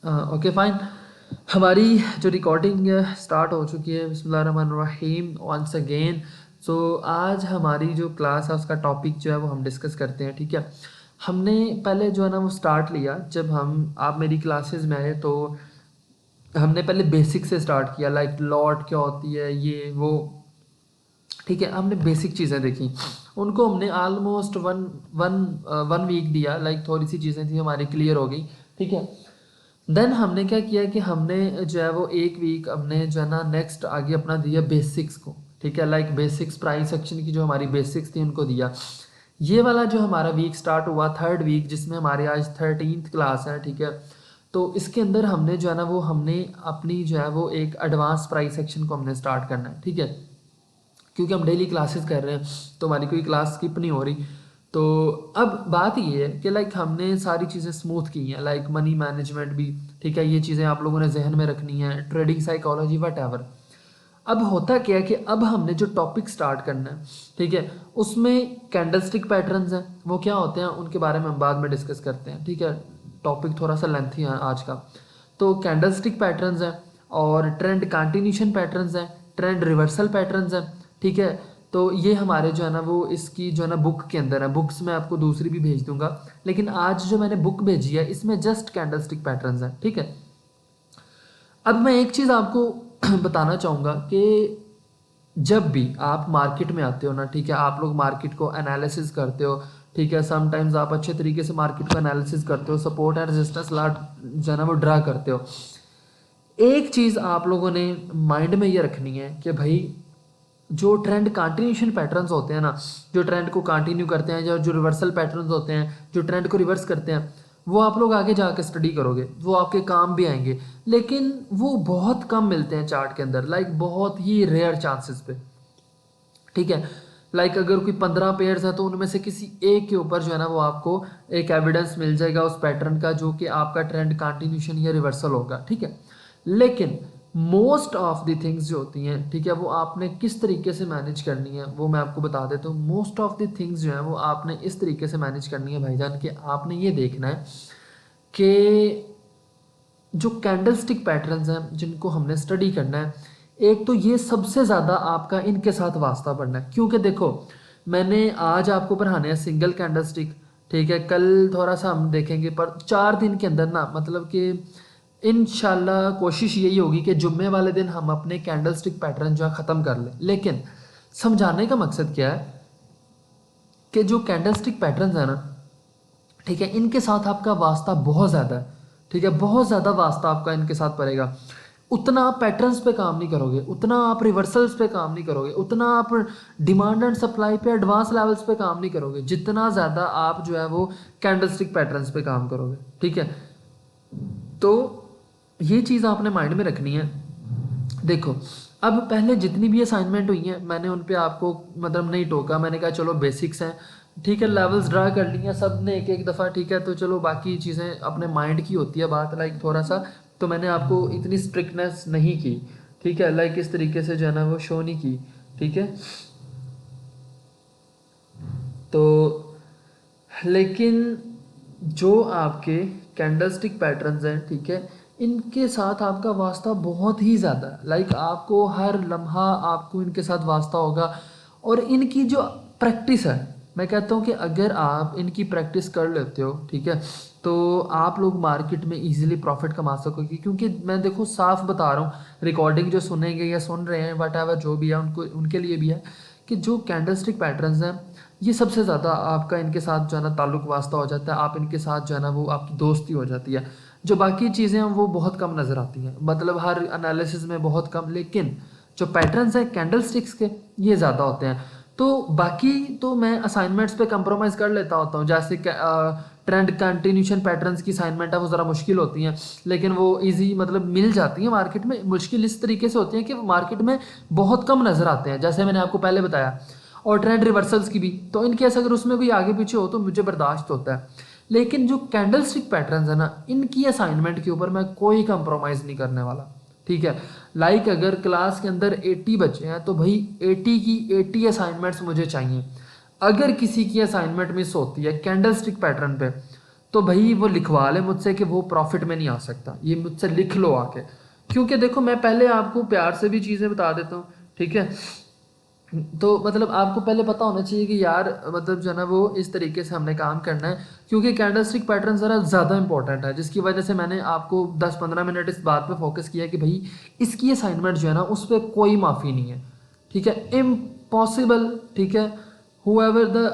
Okay fine. हमारी जो recording start हो चुकी है। बिस्मिल्लाहिर्रहमानिर्रहीम वंस अगेन। सो आज हमारी जो क्लास है उसका टॉपिक जो है वो हम डिस्कस करते हैं, ठीक है। हमने पहले जो है ना वो स्टार्ट लिया, जब हम आप मेरी क्लासेस में आए तो हमने पहले बेसिक से स्टार्ट किया, लाइक लॉट क्या होती है ये वो, ठीक है। हमने बेसिक चीज़ें देखी, उनको हमने almost one one one week दिया, लाइक थोड़ी सी चीज़ें थी हमारी क्लियर हो गई, ठीक है। देन हमने क्या किया कि हमने जो है वो एक वीक हमने जो है ना नेक्स्ट आगे अपना दिया बेसिक्स को, ठीक है। लाइक बेसिक्स प्राइस सेक्शन की जो हमारी बेसिक्स थी उनको दिया। ये वाला जो हमारा वीक स्टार्ट हुआ थर्ड वीक, जिसमें हमारी आज 13th क्लास है, ठीक है। तो इसके अंदर हमने जो है ना वो हमने अपनी जो है वो एक एडवांस प्राइस सेक्शन को हमने स्टार्ट करना है, ठीक है। क्योंकि हम डेली क्लासेस कर रहे हैं तो हमारी कोई क्लास स्किप नहीं हो रही। तो अब बात ये है कि लाइक हमने सारी चीज़ें स्मूथ की हैं, लाइक मनी मैनेजमेंट भी, ठीक है। ये चीज़ें आप लोगों ने जहन में रखनी है, ट्रेडिंग साइकोलॉजी वट एवर। अब होता क्या है कि अब हमने जो टॉपिक स्टार्ट करना है, ठीक है, उसमें कैंडलस्टिक पैटर्न्स हैं, वो क्या होते हैं उनके बारे में हम बाद में डिस्कस करते हैं, ठीक है। टॉपिक थोड़ा सा लेंथी है आज का। तो कैंडलस्टिक पैटर्न्स हैं और ट्रेंड कंटिन्यूशन पैटर्न्स हैं, ट्रेंड रिवर्सल पैटर्न्स हैं, ठीक है। तो ये हमारे जो है ना वो इसकी जो है ना बुक के अंदर है। बुक्स मैं आपको दूसरी भी भेज दूंगा, लेकिन आज जो मैंने बुक भेजी है इसमें जस्ट कैंडलस्टिक पैटर्न्स हैं, ठीक है। अब मैं एक चीज़ आपको बताना चाहूँगा कि जब भी आप मार्केट में आते हो ना, ठीक है, आप लोग मार्केट को एनालिसिस करते हो, ठीक है। समटाइम्स आप अच्छे तरीके से मार्केट को एनालिसिस करते हो, सपोर्ट एंड रेजिस्टेंस लाट जो है ना वो ड्रा करते हो। एक चीज़ आप लोगों ने माइंड में ये रखनी है कि भाई जो ट्रेंड कंटिन्यूशन पैटर्न्स होते हैं ना, जो ट्रेंड को कंटिन्यू करते हैं, या जो रिवर्सल पैटर्न्स होते हैं जो ट्रेंड को रिवर्स करते हैं, वो आप लोग आगे जाके स्टडी करोगे, वो आपके काम भी आएंगे। लेकिन वो बहुत कम मिलते हैं चार्ट के अंदर, लाइक बहुत ही रेयर चांसेस पे, ठीक है। लाइक अगर कोई 15 पेयर्स है तो उनमें से किसी एक के ऊपर जो है ना वो आपको एक एविडेंस मिल जाएगा उस पैटर्न का, जो कि आपका ट्रेंड कंटिन्यूशन या रिवर्सल होगा, ठीक है। लेकिन मोस्ट ऑफ द थिंग्स जो होती हैं, ठीक है, वो आपने किस तरीके से मैनेज करनी है वो मैं आपको बता देता हूँ। मोस्ट ऑफ द थिंग्स जो है वो आपने इस तरीके से मैनेज करनी है भाईजान, कि आपने ये देखना है कि जो कैंडलस्टिक पैटर्न्स हैं जिनको हमने स्टडी करना है, एक तो ये सबसे ज़्यादा आपका इनके साथ वास्ता पड़ना है। क्योंकि देखो, मैंने आज आपको पढ़ाने हैं सिंगल कैंडलस्टिक, ठीक है। कल थोड़ा सा हम देखेंगे, पर 4 दिन के अंदर ना, मतलब कि इंशाल्लाह कोशिश यही होगी कि जुम्मे वाले दिन हम अपने कैंडलस्टिक पैटर्न जो है ख़त्म कर लें। लेकिन समझाने का मकसद क्या है कि जो कैंडलस्टिक पैटर्न्स है ना, ठीक है, इनके साथ आपका वास्ता बहुत ज़्यादा है, ठीक है। बहुत ज़्यादा वास्ता आपका इनके साथ पड़ेगा। उतना आप पैटर्न्स पे काम नहीं करोगे, उतना आप रिवर्सल्स पे काम नहीं करोगे, उतना आप डिमांड एंड सप्लाई पे एडवांस लेवल्स पे काम नहीं करोगे, जितना ज़्यादा आप जो है वो कैंडलस्टिक पैटर्न्स पे काम करोगे, ठीक है। तो ये चीज़ आपने माइंड में रखनी है। देखो, अब पहले जितनी भी असाइनमेंट हुई हैं मैंने उन पे आपको मतलब नहीं टोका, मैंने कहा चलो बेसिक्स हैं, ठीक है, लेवल्स ड्रा कर लिए सब ने एक एक दफ़ा, ठीक है। तो चलो बाकी चीज़ें अपने माइंड की होती है बात, लाइक थोड़ा सा, तो मैंने आपको इतनी स्ट्रिक्टनेस नहीं की, ठीक है, लाइक इस तरीके से जो है ना वो शो नहीं की, ठीक है। तो लेकिन जो आपके कैंडलस्टिक पैटर्न्स हैं, ठीक है, इनके साथ आपका वास्ता बहुत ही ज़्यादा है, लाइक आपको हर लम्हा आपको इनके साथ वास्ता होगा। और इनकी जो प्रैक्टिस है, मैं कहता हूँ कि अगर आप इनकी प्रैक्टिस कर लेते हो, ठीक है, तो आप लोग मार्केट में इजीली प्रॉफिट कमा सकोगे। क्योंकि मैं देखो साफ बता रहा हूँ, रिकॉर्डिंग जो सुनेंगे या सुन रहे हैं वट एवर जो भी है उनको उनके लिए भी है, कि जो कैंडलस्टिक पैटर्न्स हैं ये सबसे ज़्यादा आपका इनके साथ जो है ना ताल्लुक वास्ता हो जाता है, आप इनके साथ जो है ना वो आपकी दोस्ती हो जाती है। जो बाकी चीज़ें हैं वो बहुत कम नज़र आती हैं, मतलब हर एनालिसिस में बहुत कम, लेकिन जो पैटर्न्स हैं कैंडल स्टिक्स के ये ज़्यादा होते हैं। तो बाकी तो मैं असाइनमेंट्स पे कंप्रोमाइज़ कर लेता होता हूँ, जैसे ट्रेंड कंटिन्यूशन पैटर्न्स की असाइनमेंट है वो ज़रा मुश्किल होती हैं, लेकिन वो इजी मतलब मिल जाती हैं मार्केट में। मुश्किल इस तरीके से होती हैं कि वो मार्केट में बहुत कम नज़र आते हैं, जैसे मैंने आपको पहले बताया। और ट्रेंड रिवर्सल्स की भी, तो इन केस अगर उसमें कोई आगे पीछे हो तो मुझे बर्दाश्त होता है। लेकिन जो कैंडलस्टिक पैटर्न्स है ना, इनकी असाइनमेंट के ऊपर मैं कोई कंप्रोमाइज़ नहीं करने वाला, ठीक है। लाइक अगर क्लास के अंदर 80 बच्चे हैं तो भाई 80 की 80 असाइनमेंट्स मुझे चाहिए। अगर किसी की असाइनमेंट मिस होती है कैंडलस्टिक पैटर्न पे, तो भाई वो लिखवा ले मुझसे कि वो प्रॉफिट में नहीं आ सकता, ये मुझसे लिख लो आके। क्योंकि देखो मैं पहले आपको प्यार से भी चीज़ें बता देता हूँ, ठीक है। तो मतलब आपको पहले पता होना चाहिए कि यार मतलब जो है ना वो इस तरीके से हमने काम करना है, क्योंकि कैंडलस्टिक पैटर्न ज़रा ज़्यादा इंपॉर्टेंट है, जिसकी वजह से मैंने आपको 10-15 मिनट इस बात पे फोकस किया कि भाई इसकी असाइनमेंट जो है ना उस पर कोई माफ़ी नहीं है, ठीक है, इम्पॉसिबल, ठीक है। However the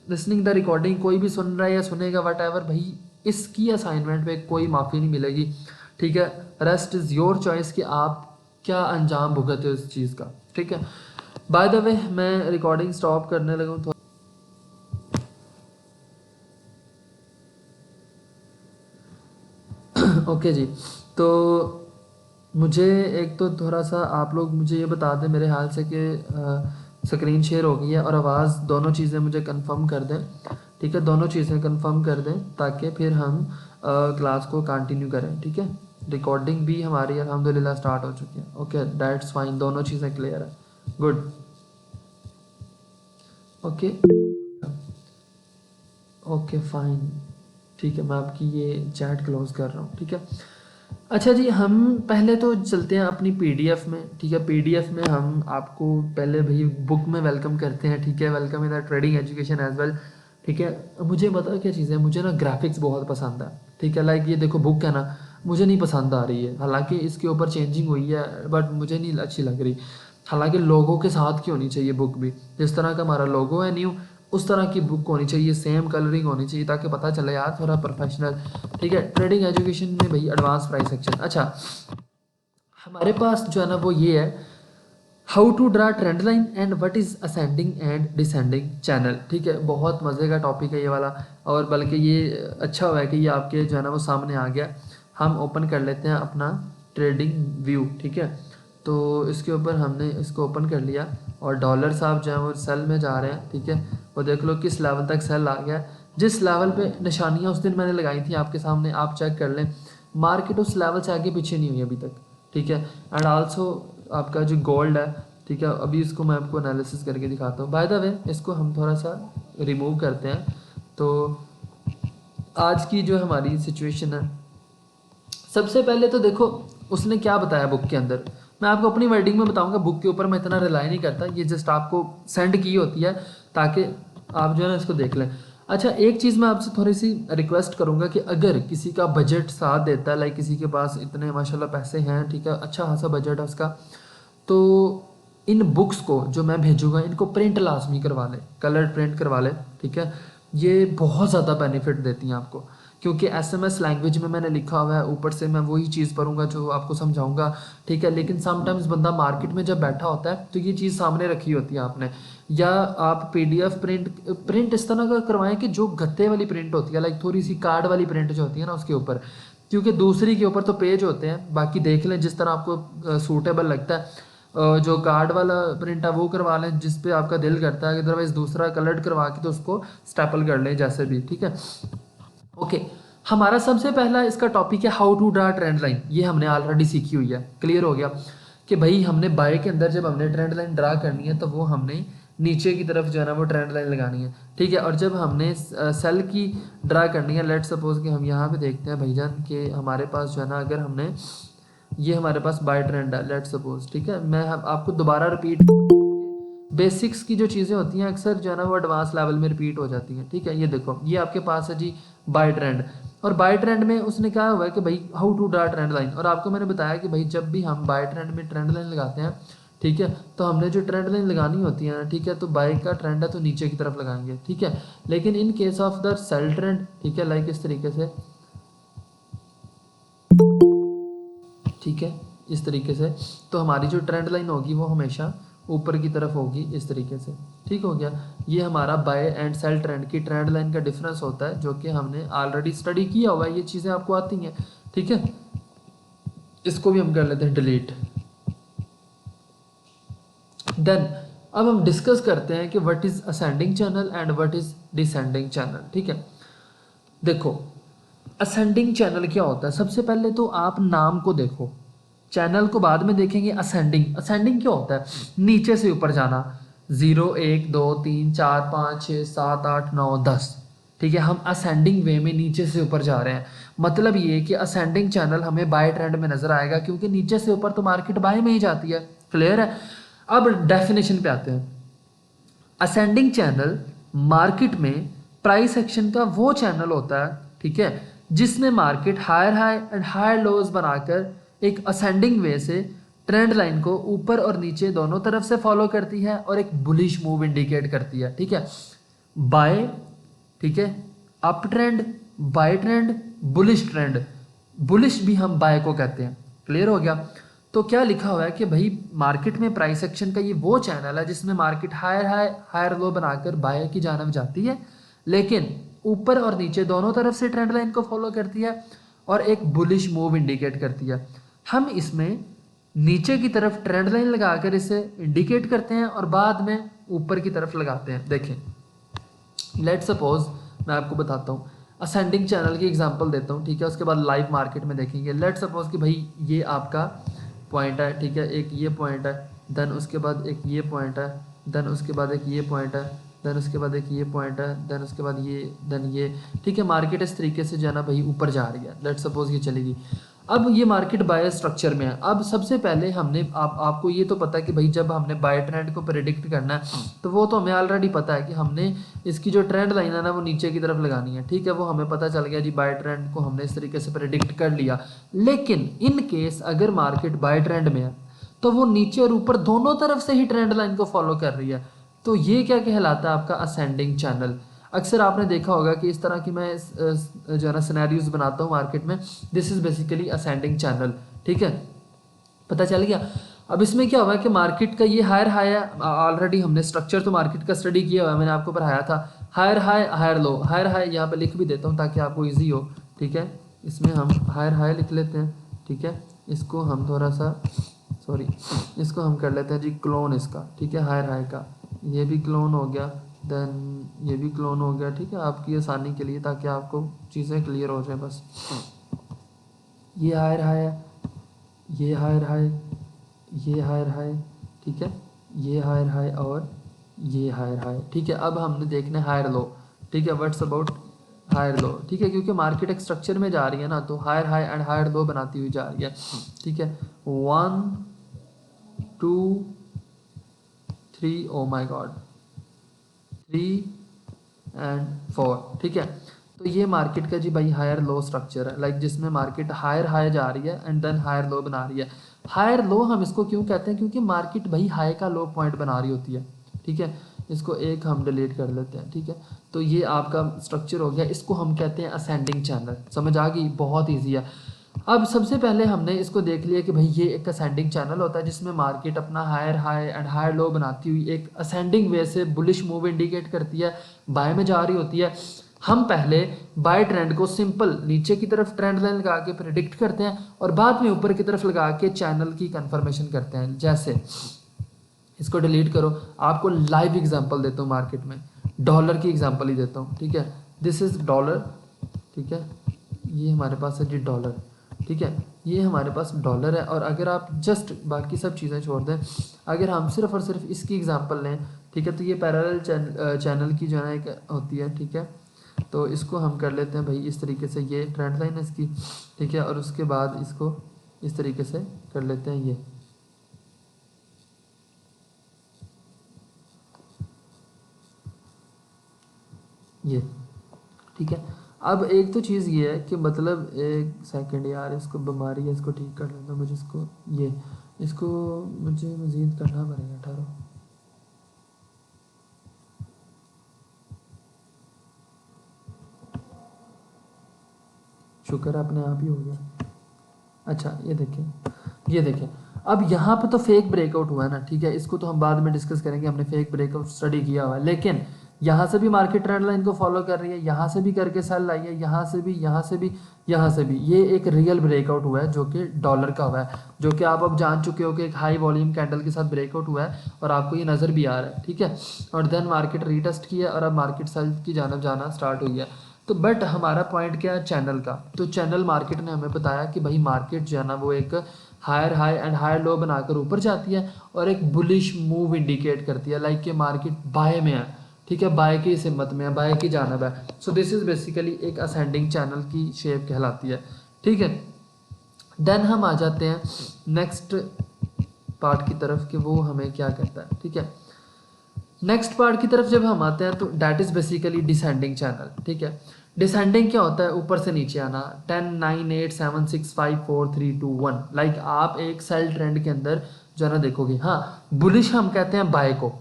listening the recording, कोई भी सुन रहा है या सुनेगा वट एवर, भाई इसकी असाइनमेंट पे कोई माफ़ी नहीं मिलेगी, ठीक है। रेस्ट इज़ योर चॉइस कि आप क्या अंजाम भुगते हो इस चीज़ का, ठीक है। बाय द वे मैं रिकॉर्डिंग स्टॉप करने लगा हूँ। ओके जी। तो मुझे एक तो थोड़ा सा आप लोग मुझे ये बता दें मेरे हाल से कि स्क्रीन शेयर हो गई है और आवाज़, दोनों चीज़ें मुझे कंफर्म कर दें, ठीक है। दोनों चीज़ें कंफर्म कर दें ताकि फिर हम क्लास को कंटिन्यू करें, ठीक है। रिकॉर्डिंग भी हमारी अल्हम्दुलिल्लाह स्टार्ट हो चुकी है। ओके दैट्स फाइन, दोनों चीज़ें क्लियर है, गुड। ओके ओके फाइन, ठीक है। मैं आपकी ये चैट क्लोज कर रहा हूँ, ठीक है। अच्छा जी, हम पहले तो चलते हैं अपनी पीडीएफ में, ठीक है। पीडीएफ में हम आपको पहले भाई बुक में वेलकम करते हैं, ठीक है। Welcome in the trading education as well, ठीक है। मुझे पता क्या चीज़ है, मुझे ना ग्राफिक्स बहुत पसंद है, ठीक है। लाइक ये देखो बुक है ना, मुझे नहीं पसंद आ रही है, हालांकि इसके ऊपर चेंजिंग हुई है बट मुझे नहीं अच्छी लग रही। हालांकि लोगों के साथ की होनी चाहिए बुक भी, जिस तरह का हमारा लोगो है न्यू, उस तरह की बुक होनी चाहिए, सेम कलरिंग होनी चाहिए ताकि पता चले यार थोड़ा प्रोफेशनल, ठीक है। ट्रेडिंग एजुकेशन में भाई एडवांस प्राइस सेक्शन। अच्छा, हमारे पास जो है ना वो ये है, how to draw trend line and what is ascending and descending channel, ठीक है। बहुत मज़े का टॉपिक है ये वाला, और बल्कि ये अच्छा हुआ है कि ये आपके जो है ना वो सामने आ गया। हम ओपन कर लेते हैं अपना ट्रेडिंग व्यू, ठीक है। तो इसके ऊपर हमने इसको ओपन कर लिया और डॉलर साहब जो है वो सेल में जा रहे हैं, ठीक है। वो देख लो किस लेवल तक सेल आ गया, जिस लेवल पे निशानियाँ उस दिन मैंने लगाई थी आपके सामने, आप चेक कर लें। मार्केट उस लेवल से आगे पीछे नहीं हुई अभी तक, ठीक है। एंड आल्सो आपका जो गोल्ड है, ठीक है, अभी इसको मैं आपको एनालिसिस करके दिखाता हूँ। बाय द वे इसको हम थोड़ा सा रिमूव करते हैं। तो आज की जो हमारी सिचुएशन है, सबसे पहले तो देखो उसने क्या बताया बुक के अंदर, मैं आपको अपनी वर्डिंग में बताऊंगा, बुक के ऊपर मैं इतना रिलाई नहीं करता, ये जस्ट आपको सेंड की होती है ताकि आप जो है ना इसको देख लें। अच्छा, एक चीज़ मैं आपसे थोड़ी सी रिक्वेस्ट करूंगा कि अगर किसी का बजट साथ देता है, लाइक किसी के पास इतने माशाल्लाह पैसे हैं, ठीक है, अच्छा खासा बजट है उसका, तो इन बुक्स को जो मैं भेजूंगा इनको प्रिंट लाजमी करवा लें, कलर प्रिंट करवा लें, ठीक है। ये बहुत ज़्यादा बेनिफिट देती हैं आपको, क्योंकि एसएमएस लैंग्वेज में मैंने लिखा हुआ है, ऊपर से मैं वही चीज़ पढ़ूंगा जो आपको समझाऊंगा, ठीक है। लेकिन समटाइम्स बंदा मार्केट में जब बैठा होता है तो ये चीज़ सामने रखी होती है आपने, या आप पीडीएफ प्रिंट इस तरह का करवाएं कि जो गत्ते वाली प्रिंट होती है, लाइक थोड़ी सी कार्ड वाली प्रिंट जो होती है ना उसके ऊपर, क्योंकि दूसरी के ऊपर तो पेज होते हैं, बाकी देख लें जिस तरह आपको सूटेबल लगता है। जो कार्ड वाला प्रिंट है वो करवा लें जिस पे आपका दिल करता है, अदरवाइज दूसरा कलर्ड करवा के तो उसको स्टेपल कर लें जैसे भी, ठीक है। ओके, हमारा सबसे पहला इसका टॉपिक है how to draw trend line, ये हमने ऑलरेडी सीखी हुई है, क्लियर हो गया कि भाई हमने बाय के अंदर जब हमने ट्रेंड लाइन ड्रा करनी है तो वो हमने नीचे की तरफ जो है ना वो ट्रेंड लाइन लगानी है, ठीक है। और जब हमने सेल की ड्रा करनी है, लेट सपोज कि हम यहाँ पे देखते हैं भाईजान कि हमारे पास जो है ना, अगर हमने ये हमारे पास बाय ट्रेंड है लेट सपोज, ठीक है। मैं आपको दोबारा रिपीट, बेसिक्स की जो चीज़ें होती हैं अक्सर जो है ना वो एडवांस लेवल में रिपीट हो जाती हैं, ठीक है। ये देखो ये आपके पास है जी बाय ट्रेंड, और बाय ट्रेंड में उसने कहा हुआ है कि भाई how to draw trend line, और आपको मैंने बताया कि भाई जब भी हम बाय ट्रेंड में ट्रेंड लाइन लगाते हैं, ठीक है, तो हमने जो ट्रेंड लाइन लगानी होती है ना, ठीक है, तो बाय का ट्रेंड है तो नीचे की तरफ लगाएंगे, ठीक है। लेकिन in case of the sell trend, ठीक है, लाइक इस तरीके से, ठीक है, इस तरीके से, तो हमारी जो ट्रेंड लाइन होगी वो हमेशा ऊपर की तरफ होगी इस तरीके से, ठीक हो गया। ये हमारा बाय एंड सेल ट्रेंड की ट्रेंड लाइन का डिफरेंस होता है, जो कि हमने ऑलरेडी स्टडी किया हुआ है, ये चीज़ें आपको आती हैं, ठीक है। इसको भी हम कर लेते हैं डिलीट। देन अब हम डिस्कस करते हैं कि what is ascending channel and what is descending channel, ठीक है। देखो असेंडिंग चैनल क्या होता है, सबसे पहले तो आप नाम को देखो, चैनल को बाद में देखेंगे। असेंडिंग, असेंडिंग क्या होता है, नीचे से ऊपर जाना, 0 1 2 3 4 5 6 7 8 9 10, ठीक है, हम असेंडिंग वे में नीचे से ऊपर जा रहे हैं। मतलब ये कि असेंडिंग चैनल हमें बाय ट्रेंड में नजर आएगा, क्योंकि नीचे से ऊपर तो मार्केट बाय में ही जाती है। क्लियर है? अब डेफिनेशन पे आते हैं। असेंडिंग चैनल मार्केट में प्राइस एक्शन का वो चैनल होता है, ठीक है, जिसमें market higher high and higher lows बनाकर एक असेंडिंग वे से ट्रेंड लाइन को ऊपर और नीचे दोनों तरफ से फॉलो करती है और एक बुलिश मूव इंडिकेट करती है। ठीक है, बाय, ठीक है, up trend, buy trend, bullish trend. Bullish भी हम बाय को कहते हैं। क्लियर हो गया? तो क्या लिखा हुआ है कि भाई मार्केट में प्राइस एक्शन का ये वो चैनल है जिसमें market higher high higher low बनाकर बाय की जानब जाती है, लेकिन ऊपर और नीचे दोनों तरफ से ट्रेंड लाइन को फॉलो करती है और एक बुलिश मूव इंडिकेट करती है। हम इसमें नीचे की तरफ ट्रेंड लाइन लगाकर इसे इंडिकेट करते हैं और बाद में ऊपर की तरफ लगाते हैं। देखें, लेट सपोज मैं आपको बताता हूँ, असेंडिंग चैनल की एग्जांपल देता हूँ, ठीक है, उसके बाद लाइव मार्केट में देखेंगे। लेट सपोज कि भाई ये आपका पॉइंट है, ठीक है, एक ये पॉइंट है, देन उसके बाद एक ये पॉइंट है, देन उसके बाद एक ये पॉइंट है, देन उसके बाद एक ये पॉइंट है, देन उसके बाद ये, देन ये। ठीक है, मार्केट इस तरीके से जो है ना भाई ऊपर जा रही है। लेट सपोज ये चलेगी। अब ये मार्केट बाय स्ट्रक्चर में है। अब सबसे पहले हमने आपको ये तो पता है कि भाई जब हमने बाय ट्रेंड को प्रेडिक्ट करना है तो वो तो हमें ऑलरेडी पता है कि हमने इसकी जो ट्रेंड लाइन है ना वो नीचे की तरफ लगानी है। ठीक है, वो हमें पता चल गया जी, बाय ट्रेंड को हमने इस तरीके से प्रेडिक्ट कर लिया। लेकिन इन केस अगर मार्केट बाय ट्रेंड में है तो वो नीचे और ऊपर दोनों तरफ से ही ट्रेंड लाइन को फॉलो कर रही है, तो ये क्या कहलाता है? आपका असेंडिंग चैनल। अक्सर आपने देखा होगा कि इस तरह की मैं जो है ना सिनेरियोज बनाता हूँ मार्केट में, this is basically ascending channel. ठीक है, पता चल गया? अब इसमें क्या हुआ है कि मार्केट का ये हायर हाई है, ऑलरेडी हमने स्ट्रक्चर तो मार्केट का स्टडी किया हुआ है, मैंने आपको पढ़ाया था। Higher high higher low, higher high यहाँ पे लिख भी देता हूँ ताकि आपको ईजी हो। ठीक है, इसमें हम हायर हाई लिख लेते हैं। ठीक है, इसको हम थोड़ा सा सॉरी इसको हम कर लेते हैं जी क्लोन इसका। ठीक है, हायर हाई का ये भी क्लोन हो गया, देन ये भी क्लोन हो गया। ठीक है, आपकी आसानी के लिए, ताकि आपको चीज़ें क्लियर हो जाए बस। ये हायर हाई है, ये हायर हाई, ये हायर हाई, ठीक है, ये हायर हाई और ये हायर हाई। ठीक है, अब हमने देखना है हायर लो। ठीक है, व्हाट्स अबाउट हायर लो। ठीक है, क्योंकि मार्केट एक स्ट्रक्चर में जा रही है ना, तो higher high and higher low बनाती हुई जा रही है। ठीक है, 1 2 3, ओ माय गॉड, 3 एंड 4। ठीक है, तो ये मार्केट का जी भाई हायर लो स्ट्रक्चर है, लाइक जिसमें मार्केट हायर हाई जा रही है एंड देन हायर लो बना रही है। हायर लो हम इसको क्यों कहते हैं? क्योंकि मार्केट भाई हाई का लो पॉइंट बना रही होती है। ठीक है, इसको एक हम डिलीट कर लेते हैं। ठीक है, तो ये आपका स्ट्रक्चर हो गया, इसको हम कहते हैं असेंडिंग चैनल। समझ आ गई? बहुत ईजी है। अब सबसे पहले हमने इसको देख लिया कि भाई ये एक असेंडिंग चैनल होता है जिसमें मार्केट अपना higher high and higher low बनाती हुई एक असेंडिंग वे से बुलिश मूव इंडिकेट करती है, बाय में जा रही होती है। हम पहले बाय ट्रेंड को सिंपल नीचे की तरफ ट्रेंड लाइन लगा के प्रेडिक्ट करते हैं और बाद में ऊपर की तरफ लगा के चैनल की कंफर्मेशन करते हैं। जैसे इसको डिलीट करो, आपको लाइव एग्जांपल देता हूँ मार्केट में, डॉलर की एग्जांपल ही देता हूँ। ठीक है, दिस इज डॉलर। ठीक है, ये हमारे पास है जी डॉलर। ठीक है, ये हमारे पास डॉलर है, और अगर आप जस्ट बाकी सब चीज़ें छोड़ दें, अगर हम सिर्फ और सिर्फ इसकी एग्जांपल लें, ठीक है, तो ये पैरेलल चैनल की जो है एक होती है। ठीक है, तो इसको हम कर लेते हैं भाई इस तरीके से, ये ट्रेंड लाइन है इसकी। ठीक है, और उसके बाद इसको इस तरीके से कर लेते हैं ये। ठीक है, अब एक तो चीज़ ये है कि मतलब एक सेकंड यार, इसको बीमारी है, इसको ठीक कर लेता हूँ मुझे, इसको मुझे मज़ीद करना पड़ेगा। ठहरो, शुक्र है अपने आप ही हो गया। अच्छा, ये देखें अब यहाँ पे तो फेक ब्रेकआउट हुआ है ना। ठीक है, इसको तो हम बाद में डिस्कस करेंगे, हमने फेक ब्रेकआउट स्टडी किया हुआ है। लेकिन यहाँ से भी मार्केट ट्रेंड लाइन को फॉलो कर रही है, यहाँ से भी करके सेल आई है, यहाँ से भी, यहाँ से भी, यहाँ से भी। ये एक रियल ब्रेकआउट हुआ है जो कि डॉलर का हुआ है, जो कि आप अब जान चुके हो कि एक हाई वॉल्यूम कैंडल के साथ ब्रेकआउट हुआ है और आपको ये नज़र भी आ रहा है। ठीक है, और देन मार्केट रीटेस्ट किया और अब मार्केट सेल की जानब जाना स्टार्ट हुई है। तो बट हमारा पॉइंट क्या है? चैनल का। तो चैनल मार्केट ने हमें बताया कि भाई मार्केट जो है ना वो एक higher high and higher low बनाकर ऊपर जाती है और एक बुलिश मूव इंडिकेट करती है, लाइक कि मार्केट बाय में है। ठीक है, बाय की सिमत में है, बाय की जानब है। सो दिस इज़ बेसिकली एक असेंडिंग चैनल की शेप कहलाती है, ठीक है। देन हम आ जाते हैं नेक्स्ट पार्ट की तरफ कि वो हमें क्या कहता है, ठीक है। नेक्स्ट पार्ट की तरफ जब हम आते हैं तो that is basically descending channel, ठीक है। डिसेंडिंग क्या होता है? ऊपर से नीचे आना। 10 9 8 7 6 5 4 3 2 1 लाइक आप एक सेल ट्रेंड के अंदर जो है ना देखोगे, हाँ बुलिश हम कहते हैं बाय को,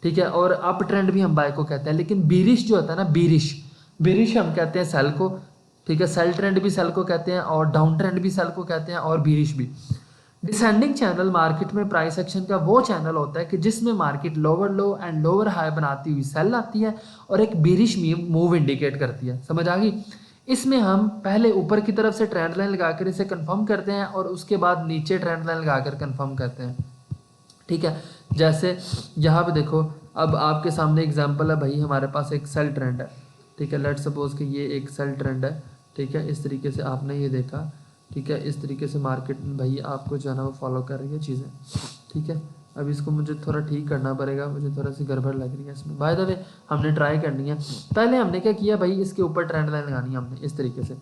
ठीक है, और अप ट्रेंड भी हम बाय को कहते हैं, लेकिन बीरिश जो होता है ना, बीरिश बीरिश हम कहते हैं सेल को, ठीक है। सेल ट्रेंड भी सेल को कहते हैं और डाउन ट्रेंड भी सेल को कहते हैं और बीरिश भी। डिसेंडिंग चैनल मार्केट में प्राइस एक्शन का वो चैनल होता है कि जिसमें market lower low and lower high बनाती हुई सेल आती है और एक बीरिश मूव इंडिकेट करती है। समझ आ गई? इसमें हम पहले ऊपर की तरफ से ट्रेंड लाइन लगाकर इसे कंफर्म करते हैं और उसके बाद नीचे ट्रेंड लाइन लगाकर कंफर्म करते हैं, ठीक है। जैसे यहाँ पे देखो, अब आपके सामने एग्जांपल है भाई, हमारे पास एक सेल ट्रेंड है, ठीक है। लेट्स सपोज कि ये एक सेल ट्रेंड है, ठीक है। इस तरीके से आपने ये देखा, ठीक है। इस तरीके से मार्केट भाई आपको जो है ना वो फॉलो कर रही है चीज़ें, ठीक है। अब इसको मुझे थोड़ा ठीक करना पड़ेगा, मुझे थोड़ा सी गड़बड़ लग रही है इसमें। बाय द वे हमने ट्राई करनी है। पहले हमने क्या किया भाई, इसके ऊपर ट्रेंड लाइन लगानी है हमने इस तरीके से,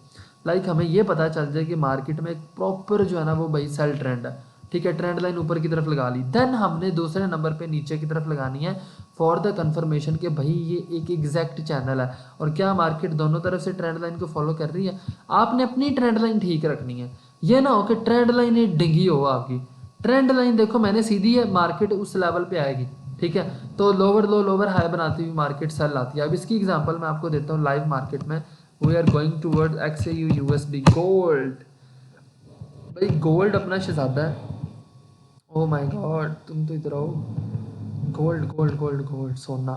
लाइक हमें ये पता चल जाए कि मार्केट में एक प्रॉपर जो है ना वो भाई सेल ट्रेंड है, ठीक है। ट्रेंड लाइन ऊपर की तरफ लगा ली। देन हमने दूसरे नंबर पे नीचे की तरफ लगानी है फॉर द कंफर्मेशन कि भाई ये एक एग्जैक्ट चैनल है और क्या मार्केट दोनों तरफ से ट्रेंड लाइन को फॉलो कर रही है। आपने अपनी ट्रेंड लाइन ठीक रखनी है, ये ना हो कि ट्रेंड लाइन एक डिंगी हो आपकी। ट्रेंड लाइन देखो मैंने सीधी है, मार्केट उस लेवल पे आएगी, ठीक है। तो लोअर लो लोअर हाई बनाती हुई मार्केट सेल आती है। अब इसकी एग्जांपल मैं आपको देता हूँ लाइव मार्केट में। We are going toward XAU USD gold. भाई गोल्ड अपना शहजादा है। ओ माय गॉड, तुम तो इधर आओ। गोल्ड गोल्ड गोल्ड गोल्ड, सोना।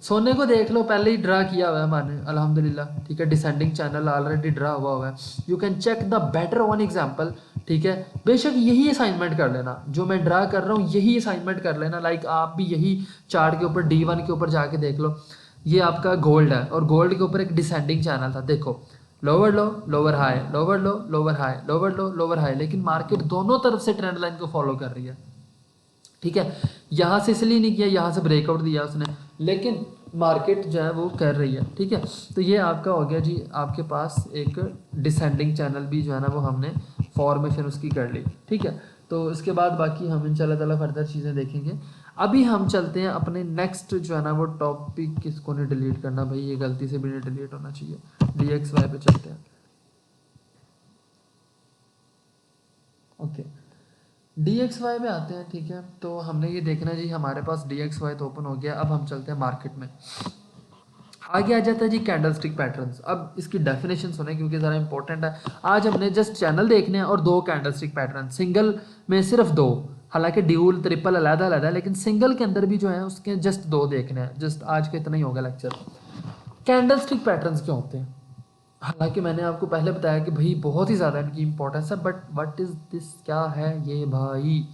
सोने को देख लो, पहले ही ड्रा किया हुआ है मैंने अल्हम्दुलिल्लाह, ठीक है। डिसेंडिंग चैनल ऑलरेडी ड्रा हुआ है। You can check the better one example, ठीक है। बेशक यही असाइनमेंट कर लेना, जो मैं ड्रा कर रहा हूँ यही असाइनमेंट कर लेना। लाइक आप भी यही चार्ट के ऊपर D1 के ऊपर जाके देख लो। ये आपका गोल्ड है और गोल्ड के ऊपर एक डिसेंडिंग चैनल था, देखो लोअर लो लोअर हाई, लोअर लो लोअर हाई, लोअर लो लोअर हाई, लेकिन मार्केट दोनों तरफ से ट्रेंड लाइन को फॉलो कर रही है, ठीक है। यहाँ से इसलिए नहीं किया, यहाँ से ब्रेकआउट दिया उसने, लेकिन मार्केट जो है वो कर रही है, ठीक है। तो ये आपका हो गया जी, आपके पास एक डिसेंडिंग चैनल भी जो है ना वो हमने फॉर्मेशन उसकी कर ली, ठीक है। तो इसके बाद बाकी हम इंशाल्लाह ताला फर्दर चीज़ें देखेंगे। अभी हम चलते हैं अपने नेक्स्ट जो है ना वो टॉपिक, किसको नहीं डिलीट करना भाई, ये गलती से भी नहीं डिलीट होना चाहिए। DXY पे चलते हैं, ओके। DXY पे आते हैं, ठीक है। तो हमने ये देखना है जी, हमारे पास DXY तो ओपन हो गया। अब हम चलते हैं मार्केट में। आगे आ जाता है जी कैंडलस्टिक पैटर्न्स। अब इसकी डेफिनेशन सुने क्योंकि ज़रा इंपॉर्टेंट है। आज हमने जस्ट चैनल देखने हैं और दो कैंडलस्टिक पैटर्न, सिंगल में सिर्फ दो, हालांकि ड्यूल ट्रिपल अलग अलग है, लेकिन सिंगल के अंदर भी जो है उसके जस्ट दो देखने हैं। जस्ट आज का इतना ही होगा लेक्चर। कैंडलस्टिक पैटर्न्स क्या होते हैं? हालांकि मैंने आपको पहले बताया कि भाई बहुत ही ज़्यादा इनकी इंपॉर्टेंस है, बट व्हाट इज़ दिस, क्या है ये भाई,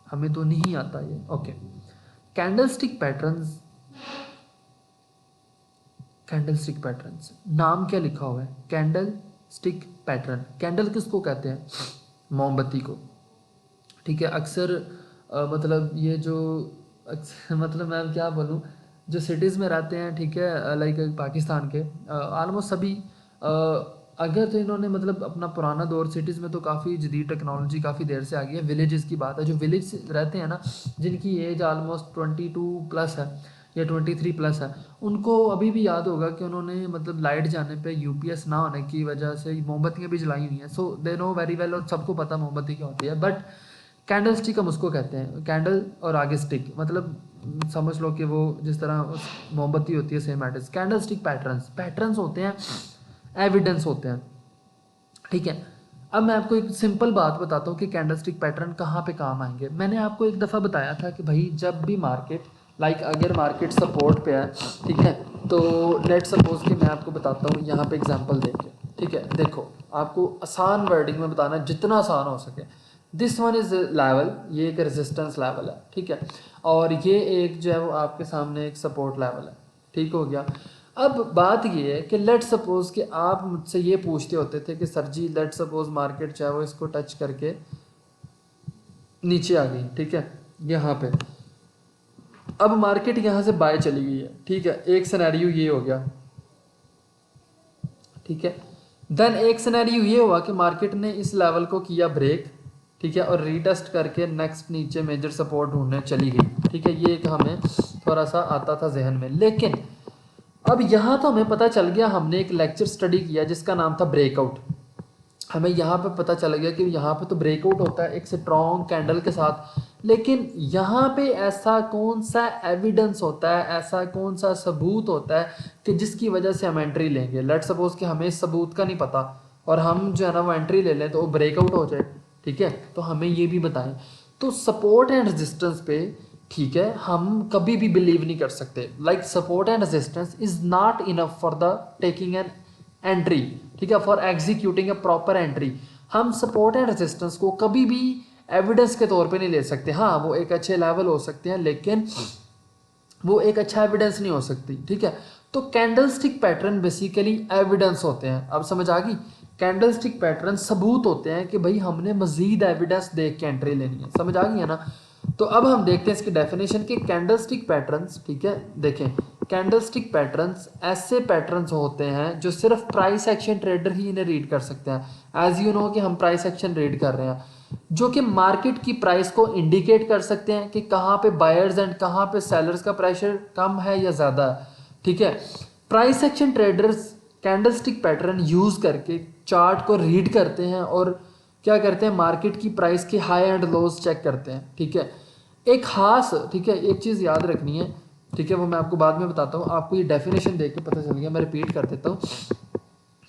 हमें तो नहीं आता ये। Okay, candlestick patterns. Candlestick patterns, नाम क्या लिखा हुआ है? Candle stick pattern. कैंडल किसको कहते हैं? मोमबत्ती को, ठीक है। अक्सर मतलब ये जो अक्सर मतलब मैं क्या बोलूँ, जो सिटीज़ में रहते हैं, ठीक है, लाइक पाकिस्तान के ऑलमोस्ट सभी, अगर तो इन्होंने मतलब अपना पुराना दौर, सिटीज़ में तो काफ़ी जदीद टेक्नोलॉजी काफ़ी देर से आ गई है। विलेजेस की बात है, जो विलेज रहते हैं ना, जिनकी एज ऑलमोस्ट 22+ है या 23+ है, उनको अभी भी याद होगा कि उन्होंने मतलब लाइट जाने पे UPS ना होने की वजह से मोमबत्तियाँ भी जलाई हुई हैं। सो दे नो वेरी वेल, और सबको पता मोमबत्ती क्या होती है। बट कैंडल स्टिक हम उसको कहते हैं, कैंडल और आगे स्टिक, मतलब समझ लो कि वो जिस तरह उस मोमबत्ती होती है, same it is candlestick patterns. Patterns होते हैं, एविडेंस होते हैं, ठीक है। अब मैं आपको एक सिंपल बात बताता हूँ कि कैंडलस्टिक पैटर्न कहाँ पे काम आएंगे। मैंने आपको एक दफ़ा बताया था कि भाई जब भी मार्केट, लाइक अगर मार्केट सपोर्ट पे है, ठीक है, तो लेट सपोज कि मैं आपको बताता हूँ यहाँ पे एग्जांपल देके, ठीक है। देखो, आपको आसान वर्डिंग में बताना है जितना आसान हो सके। दिस वन इज़ लेवल, ये एक रेजिस्टेंस लेवल है, ठीक है, और ये एक जो है वो आपके सामने एक सपोर्ट लेवल है, ठीक हो गया। अब बात ये है कि लेट सपोज कि आप मुझसे ये पूछते होते थे कि सर जी लेट सपोज मार्केट चाहे वो इसको टच करके नीचे आ गई, ठीक है, यहाँ पे, अब मार्केट यहाँ से बाय चली गई है, ठीक है, एक सिनेरियो ये हो गया, ठीक है। देन एक सिनेरियो ये हुआ कि मार्केट ने इस लेवल को किया ब्रेक, ठीक है, और रीटेस्ट करके नेक्स्ट नीचे मेजर सपोर्ट ढूंढने चली गई, ठीक है। ये एक हमें थोड़ा सा आता था जहन में, लेकिन अब यहाँ तो हमें पता चल गया, हमने एक लेक्चर स्टडी किया जिसका नाम था ब्रेकआउट। हमें यहाँ पे पता चल गया कि यहाँ पे तो ब्रेकआउट होता है एक स्ट्रॉन्ग कैंडल के साथ, लेकिन यहाँ पे ऐसा कौन सा एविडेंस होता है, ऐसा कौन सा सबूत होता है कि जिसकी वजह से हम एंट्री लेंगे। लेट सपोज कि हमें इस सबूत का नहीं पता और हम जो है ना वो एंट्री ले लें तो वो ब्रेकआउट हो जाए, ठीक है। तो हमें ये भी बताएं। तो सपोर्ट एंड रेजिस्टेंस पे, ठीक है, हम कभी भी बिलीव नहीं कर सकते। Like support and resistance is not enough for the taking an entry, ठीक है, for executing a proper entry. हम सपोर्ट एंड रेजिस्टेंस को कभी भी एविडेंस के तौर पे नहीं ले सकते। हाँ, वो एक अच्छे लेवल हो सकते हैं, लेकिन वो एक अच्छा एविडेंस नहीं हो सकती, ठीक है। तो कैंडलस्टिक पैटर्न बेसिकली एविडेंस होते हैं। अब समझ आ गई? कैंडलस्टिक पैटर्न सबूत होते हैं कि भाई हमने मजीद एविडेंस देख के एंट्री लेनी है। समझ आ गई है ना? तो अब हम देखते हैं इसकी डेफिनेशन कि कैंडलस्टिक पैटर्न्स, ठीक है, देखें, कैंडलस्टिक पैटर्न्स ऐसे पैटर्न्स होते हैं जो सिर्फ प्राइस एक्शन ट्रेडर ही इन्हें रीड कर सकते हैं। एज यू नो कि हम प्राइस एक्शन रीड कर रहे हैं, जो कि मार्केट की प्राइस को इंडिकेट कर सकते हैं कि कहाँ पे बायर्स एंड कहाँ पे सेलर्स का प्रेशर कम है या ज़्यादा है, ठीक है। Price action traders candlestick pattern use करके चार्ट को रीड करते हैं और क्या करते हैं, मार्केट की प्राइस के हाई एंड लोज चेक करते हैं, ठीक है। एक खास, ठीक है, एक चीज़ याद रखनी है, ठीक है, वो मैं आपको बाद में बताता हूँ। आपको ये डेफिनेशन देख के पता चल गया, मैं रिपीट कर देता हूँ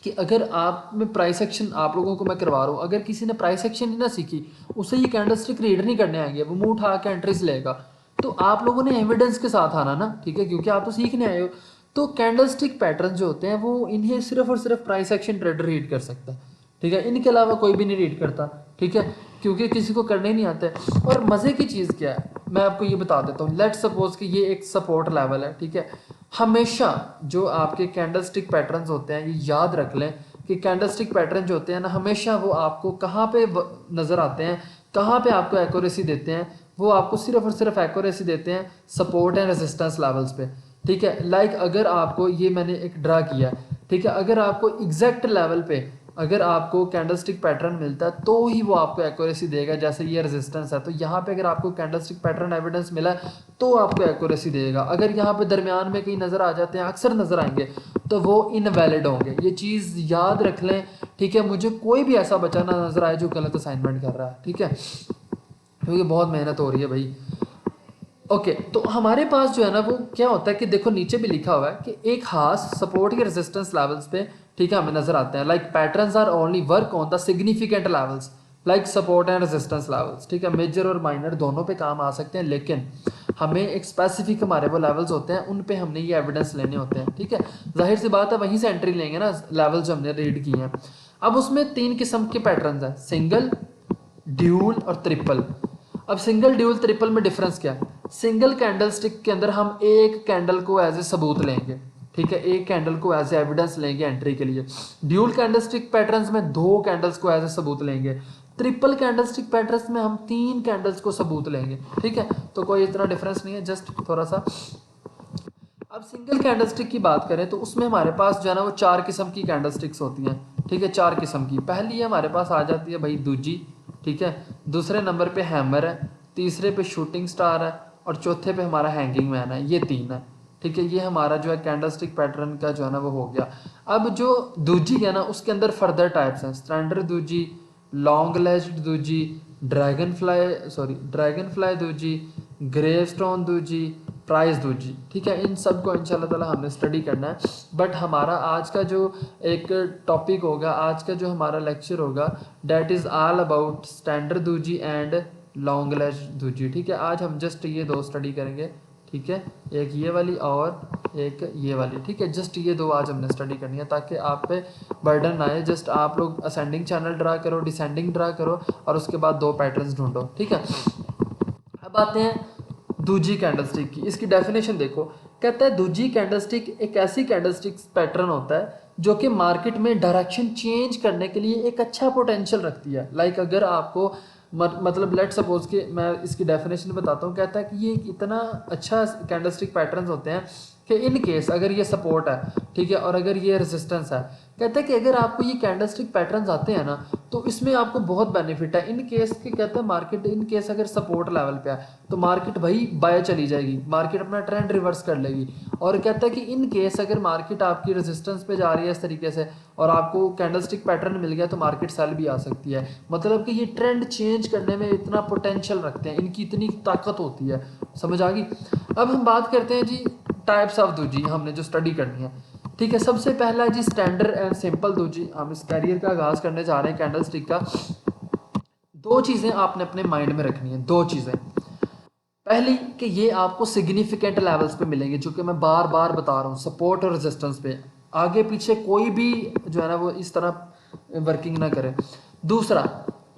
कि अगर आप में प्राइस एक्शन आप लोगों को मैं करवा रहा हूँ, अगर किसी ने प्राइस एक्शन ही ना सीखी, उसे ये कैंडलस्टिक रीड नहीं करने आएंगे, वो मुंह उठा के एंट्रीज लेगा। तो आप लोगों ने एविडेंस के साथ आना ना, ठीक है, क्योंकि आप तो सीखने आए हो। तो कैंडलस्टिक पैटर्न जो होते हैं वो इन्हें सिर्फ और सिर्फ प्राइस एक्शन ट्रेडर रीड कर सकता है, ठीक है। इनके अलावा कोई भी नहीं रीड करता, ठीक है, क्योंकि किसी को करने नहीं आता है। और मज़े की चीज़ क्या है, मैं आपको ये बता देता हूँ। लेट्स सपोज कि ये एक सपोर्ट लेवल है, ठीक है। हमेशा जो आपके कैंडलस्टिक पैटर्न्स होते हैं, ये याद रख लें कि कैंडलस्टिक पैटर्न जो होते हैं ना, हमेशा वो आपको कहाँ पे नज़र आते हैं, कहाँ पे आपको एक्यूरेसी देते हैं। वो आपको सिर्फ और सिर्फ एक्यूरेसी देते हैं सपोर्ट एंड रेजिस्टेंस लेवल्स पे, ठीक है। लाइक अगर आपको ये मैंने एक ड्रा किया, ठीक है, अगर आपको एग्जैक्ट लेवल पे अगर आपको कैंडलस्टिक पैटर्न मिलता है तो ही वो आपको एक्यूरेसी देगा। जैसे ये रेजिस्टेंस है, तो यहाँ पे अगर आपको कैंडलस्टिक पैटर्न एविडेंस मिला तो आपको एक्यूरेसी देगा। अगर यहाँ पे दरमियान में कहीं नज़र आ जाते हैं, अक्सर नज़र आएंगे, तो वो इनवैलिड होंगे। ये चीज़ याद रख लें, ठीक है। मुझे कोई भी ऐसा बच्चा ना नज़र आए जो गलत असाइनमेंट कर रहा है, ठीक है, क्योंकि बहुत मेहनत हो रही है भाई। ओके, तो हमारे पास जो है ना वो क्या होता है कि देखो नीचे भी लिखा हुआ है कि एक खास सपोर्ट के रेजिस्टेंस लेवल्स पे, ठीक है, हमें नजर आते हैं। Like patterns are only work on the significant levels like support and resistance levels, ठीक है। मेजर और माइनर दोनों पे काम आ सकते हैं, लेकिन हमें एक स्पेसिफिक हमारे वो लेवल्स होते हैं, उन पे हमने ये एविडेंस लेने होते हैं, ठीक है। जाहिर सी बात है वहीं से एंट्री लेंगे ना, लेवल जो हमने रीड किए हैं। अब उसमें 3 किस्म के पैटर्न्स हैं, सिंगल, ड्यूल और ट्रिपल। अब सिंगल, ड्यूल, ट्रिपल में डिफरेंस क्या है? सिंगल कैंडल स्टिक के अंदर हम एक कैंडल को एज ए सबूत लेंगे, ठीक है, एक कैंडल को एज ए एविडेंस लेंगे एंट्री के लिए। ड्यूल कैंडल स्टिक पैटर्न्स में 2 कैंडल्स को एज ए सबूत लेंगे। ट्रिपल कैंडल स्टिक पैटर्न्स में हम 3 कैंडल्स को सबूत लेंगे, ठीक है। तो कोई इतना डिफरेंस नहीं है, जस्ट थोड़ा सा। अब सिंगल कैंडल स्टिक की बात करें तो उसमें हमारे पास जो है ना वो 4 किस्म की कैंडल स्टिक्स होती हैं, ठीक है, 4 किस्म की। पहली हमारे पास आ जाती है भाई दूजी, ठीक है। दूसरे नंबर पे हैमर है, तीसरे पे शूटिंग स्टार है और चौथे पे हमारा हैंगिंग मैन है। ये 3 है, ठीक है। ये हमारा जो है कैंडल स्टिक पैटर्न का जो है ना वो हो गया। अब जो दूजी है ना उसके अंदर फर्दर टाइप्स हैं, स्टैंडर्ड दूजी, लॉन्ग लेज्ड दूजी, ड्रैगन फ्लाई दूजी, ग्रेवस्टोन दूजी, प्राइस दूजी, ठीक है। इन सब को इंशाल्लाह ताला हमने स्टडी करना है। बट हमारा आज का जो एक टॉपिक होगा, आज का जो हमारा लेक्चर होगा, that is all about standard दूजी एंड लॉन्ग लेज दूजी, ठीक है। आज हम जस्ट ये 2 स्टडी करेंगे, ठीक है, एक ये वाली और एक ये वाली, ठीक है। जस्ट ये 2 आज हमने स्टडी करनी है ताकि आप पे बर्डन ना आए। जस्ट आप लोग असेंडिंग चैनल ड्रा करो, डिसेंडिंग ड्रा करो और उसके बाद 2 पैटर्न्स ढूंढो, ठीक है। अब आते हैं दूजी कैंडलस्टिक की। इसकी डेफिनेशन देखो, कहता है दूजी कैंडलस्टिक एक ऐसी कैंडलस्टिक पैटर्न होता है जो कि मार्केट में डायरेक्शन चेंज करने के लिए एक अच्छा पोटेंशियल रखती है। लाइक अगर आपको मतलब लेट सपोज कि मैं इसकी डेफिनेशन बताता हूँ। कहता है कि ये इतना अच्छा कैंडलस्टिक पैटर्न्स होते हैं कि इन केस अगर ये सपोर्ट है, ठीक है, और अगर ये रेजिस्टेंस है, कहता है कि अगर आपको ये कैंडलस्टिक पैटर्न्स आते हैं ना तो इसमें आपको बहुत बेनिफिट है। इन केस के कहते हैं मार्केट इन केस अगर सपोर्ट लेवल पे है तो मार्केट भाई बाय चली जाएगी, मार्केट अपना ट्रेंड रिवर्स कर लेगी। और कहता है कि इन केस अगर मार्केट आपकी रेजिस्टेंस पे जा रही है इस तरीके से और आपको कैंडलस्टिक पैटर्न मिल गया तो मार्केट सेल भी आ सकती है। मतलब कि ये ट्रेंड चेंज करने में इतना पोटेंशियल रखते हैं, इनकी इतनी ताकत होती है। समझ आ गई। अब हम बात करते हैं जी टाइप्स ऑफ दोजी हमने जो स्टडी करनी है, ठीक है। सबसे पहला जी स्टैंडर्ड एंड सिंपल दोजी। हम इस कैरियर का आगाज करने जा रहे हैं कैंडलस्टिक का। दो चीज़ें आपने अपने माइंड में रखनी है, दो चीज़ें। पहली कि ये आपको सिग्निफिकेंट लेवल्स पे मिलेंगे, जो कि मैं बार बार बता रहा हूँ, सपोर्ट और रेजिस्टेंस पे। आगे पीछे कोई भी जो है ना वो इस तरह वर्किंग ना करे। दूसरा,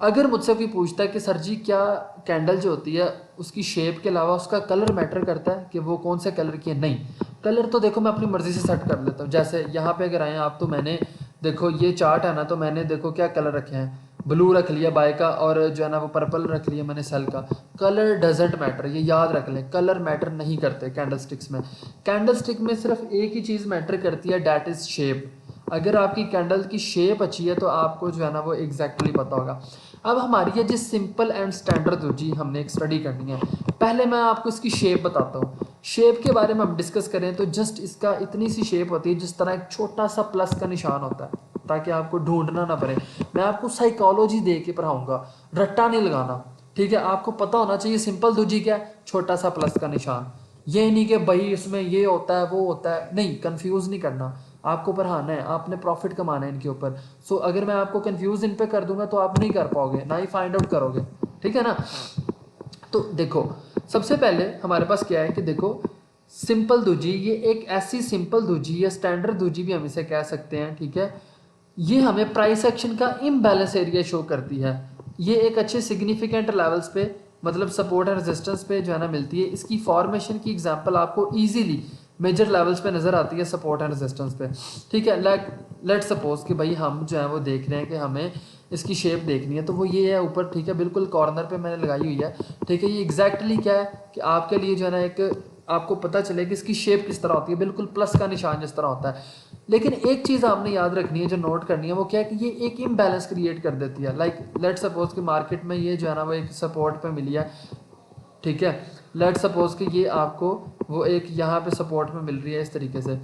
अगर मुझसे कोई पूछता है कि सर जी क्या कैंडल जो होती है उसकी शेप के अलावा उसका कलर मैटर करता है कि वो कौन से कलर की है, नहीं। कलर तो देखो मैं अपनी मर्ज़ी से सेट कर लेता हूँ। जैसे यहाँ पे अगर आए आप तो मैंने देखो ये चार्ट है ना, तो मैंने देखो क्या कलर रखे हैं, ब्लू रख लिया बाय का और जो है ना वो पर्पल रख लिया मैंने सेल का। कलर डजेंट मैटर, ये याद रख लें, कलर मैटर नहीं करते कैंडलस्टिक्स में। कैंडलस्टिक में सिर्फ एक ही चीज़ मैटर करती है, डैट इज़ शेप। अगर आपकी कैंडल की शेप अच्छी है तो आपको जो है ना वो एग्जैक्टली पता होगा। अब हमारी है जिस सिंपल एंड स्टैंडर्ड दोजी हमने एक स्टडी करनी है। पहले मैं आपको इसकी शेप बताता हूँ। शेप के बारे में हम डिस्कस करें तो जस्ट इसका इतनी सी शेप होती है जिस तरह एक छोटा सा प्लस का निशान होता है, ताकि आपको ढूंढना ना पड़े। मैं आपको साइकोलॉजी दे के पढ़ाऊंगा, रट्टा नहीं लगाना, ठीक है। आपको पता होना चाहिए सिंपल दोजी क्या है, छोटा सा प्लस का निशान। ये नहीं कि भाई इसमें ये होता है वो होता है, नहीं, कंफ्यूज नहीं करना। आपको पढ़ाना है, आपने प्रॉफिट कमाना है इनके ऊपर। सो अगर मैं आपको कंफ्यूज इन पे कर दूंगा तो आप नहीं कर पाओगे, ना ही फाइंड आउट करोगे, ठीक है ना। तो देखो सबसे पहले हमारे पास क्या है कि देखो सिंपल दूजी, ये एक ऐसी सिंपल दूजी या स्टैंडर्ड दूजी भी हम इसे कह सकते हैं, ठीक है। ये हमें प्राइस एक्शन का इम्बैलेंस एरिया शो करती है। ये एक अच्छे सिग्निफिकेंट लेवल्स पे मतलब सपोर्ट एंड रेजिस्टेंस पे जो है ना मिलती है। इसकी फॉर्मेशन की एग्जांपल आपको इजीली मेजर लेवल्स पे नज़र आती है सपोर्ट एंड रेजिस्टेंस पे, ठीक है। लेट सपोज कि भाई हम जो है वो देख रहे हैं कि हमें इसकी शेप देखनी है, तो वो ये है ऊपर, ठीक है, बिल्कुल कॉर्नर पे मैंने लगाई हुई है, ठीक है। ये एग्जैक्टली क्या है कि आपके लिए जो है ना एक आपको पता चले कि इसकी शेप किस तरह होती है, बिल्कुल प्लस का निशान जिस तरह होता है। लेकिन एक चीज़ आपने याद रखनी है, जो नोट करनी है, वो क्या है कि ये एक इम्बैलेंस क्रिएट कर देती है। लाइक लेट सपोज कि मार्केट में ये जो है ना वो एक सपोर्ट पे मिली है, ठीक है। लेट सपोज कि ये आपको वो एक यहाँ पे सपोर्ट पे मिल रही है इस तरीके से,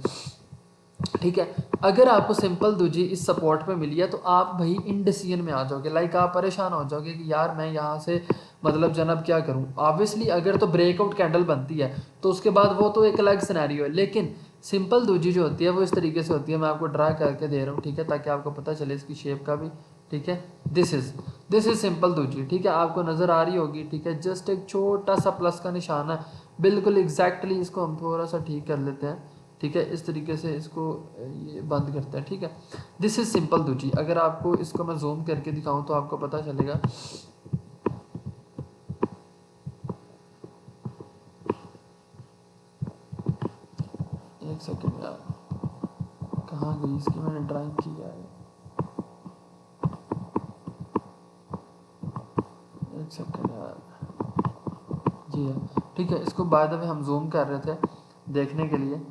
ठीक है। अगर आपको सिंपल दूजी इस सपोर्ट पे मिली है तो आप भाई इंडिसीजन में आ जाओगे। लाइक आप परेशान हो जाओगे कि यार मैं यहाँ से मतलब जनाब क्या करूँ। ऑब्वियसली अगर तो ब्रेकआउट कैंडल बनती है तो उसके बाद वो तो एक अलग सिनेरियो है, लेकिन सिंपल दूजी जो होती है वो इस तरीके से होती है। मैं आपको ड्रा करके दे रहा हूँ, ठीक है, ताकि आपको पता चले इसकी शेप का भी, ठीक है। दिस इज सिंपल दूजी, ठीक है, आपको नज़र आ रही होगी, ठीक है। जस्ट एक छोटा सा प्लस का निशान है, बिल्कुल एग्जैक्टली। इसको हम थोड़ा सा ठीक कर लेते हैं, ठीक है, इस तरीके से इसको ये बंद करते हैं, ठीक है। दिस इज सिंपल दूजी। अगर आपको इसको मैं जूम करके दिखाऊं तो आपको पता चलेगा। एक सेकंड यार, कहाँ गई इसकी, मैंने ड्राइंग की है, एक सेकंड यार, जी है, ठीक है। इसको बाद में हम जूम कर रहे थे देखने के लिए।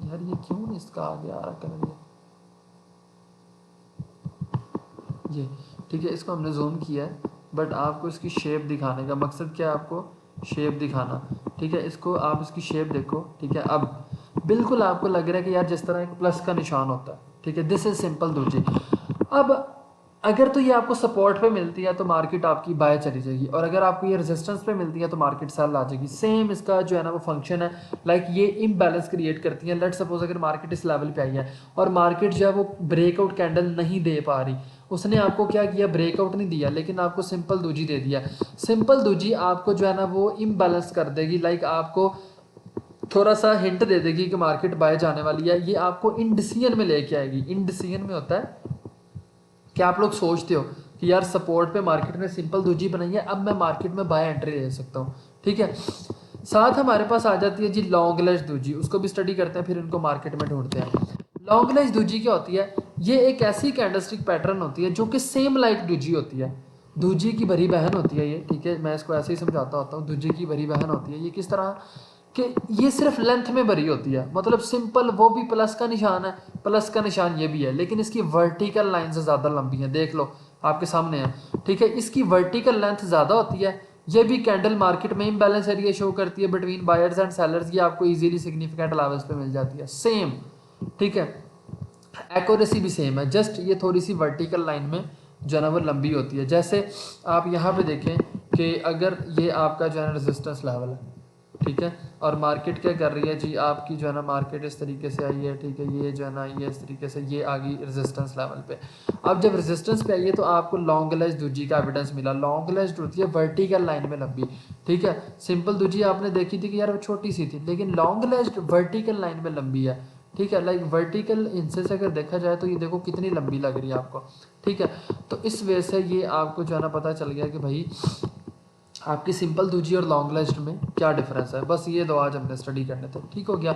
यार ये क्यों नहीं इसका आगे आ रहा कलर ये, ठीक है। इसको हमने जूम किया है, बट आपको इसकी शेप दिखाने का मकसद क्या है, आपको शेप दिखाना, ठीक है। इसको आप इसकी शेप देखो, ठीक है। अब बिल्कुल आपको लग रहा है कि यार जिस तरह एक प्लस का निशान होता है, ठीक है। दिस इज सिंपल दूजी। अब अगर तो ये आपको सपोर्ट पे मिलती है तो मार्केट आपकी बाय चली जाएगी, और अगर आपको ये रेजिस्टेंस पे मिलती है तो मार्केट सेल आ जाएगी। सेम इसका जो है ना वो फंक्शन है। लाइक ये इम्बैलेंस क्रिएट करती है। लेट सपोज अगर मार्केट इस लेवल पे आई है और मार्केट जो है वो ब्रेकआउट कैंडल नहीं दे पा रही, उसने आपको क्या किया, ब्रेकआउट नहीं दिया, लेकिन आपको सिंपल दूजी दे दिया। सिंपल दूजी आपको जो है ना वो इम्बैलेंस कर देगी। लाइक आपको थोड़ा सा हिंट दे देगी कि मार्केट बाय जाने वाली है। ये आपको इंडिसीजन में लेके आएगी। इंडिसीजन में होता है कि आप लोग सोचते हो कि यार सपोर्ट पे मार्केट ने सिंपल दूजी बनाई है, अब मैं मार्केट में बाय एंट्री ले सकता हूँ, ठीक है। साथ हमारे पास आ जाती है जी लॉन्ग लेज दूजी, उसको भी स्टडी करते हैं, फिर इनको मार्केट में ढूंढते हैं। लॉन्ग लेज दूजी क्या होती है, ये एक ऐसी कैंडलस्टिक पैटर्न होती है जो कि सेम लाइक दूजी होती है, दूजी की भरी बहन होती है ये, ठीक है। मैं इसको ऐसे ही समझाता होता हूँ, दूजी की भरी बहन होती है ये। किस तरह कि ये सिर्फ लेंथ में भरी होती है, मतलब सिंपल, वो भी प्लस का निशान है, प्लस का निशान ये भी है, लेकिन इसकी वर्टिकल लाइन से ज़्यादा लंबी है। देख लो आपके सामने है, ठीक है। इसकी वर्टिकल लेंथ ज़्यादा होती है। ये भी कैंडल मार्केट में इम्बैलेंस एरिया शो करती है बिटवीन बायर्स एंड सेलर्स। ये आपको इजीली सिग्निफिकेंट लेवल्स पे मिल जाती है, सेम, ठीक है। एक्यूरेसी भी सेम है, जस्ट ये थोड़ी सी वर्टिकल लाइन में जो है ना वो लंबी होती है। जैसे आप यहाँ पे देखें कि अगर ये आपका जो है ना रेजिस्टेंस लेवल है, ठीक है, और मार्केट क्या कर रही है जी, आपकी जो है ना मार्केट इस तरीके से आई है, ठीक है, ये जो है ना ये इस तरीके से ये आ गई रेजिस्टेंस लेवल पे। अब जब रेजिस्टेंस पे आई है तो आपको लॉन्गलेज दूजी का एविडेंस मिला। लॉन्गलेज होती है वर्टिकल लाइन में लंबी, ठीक है। सिंपल दूजी आपने देखी थी कि यार वो छोटी सी थी, लेकिन लॉन्गलेज वर्टिकल लाइन में लंबी है, ठीक है। लाइक वर्टिकल इंसे से अगर देखा जाए तो ये देखो कितनी लंबी लग रही है आपको, ठीक है। तो इस वजह से ये आपको जो है ना पता चल गया कि भाई आपकी सिंपल दूजी और लॉन्ग लिस्ट में क्या डिफरेंस है। बस ये दो आज हमने स्टडी करने थे, ठीक हो गया।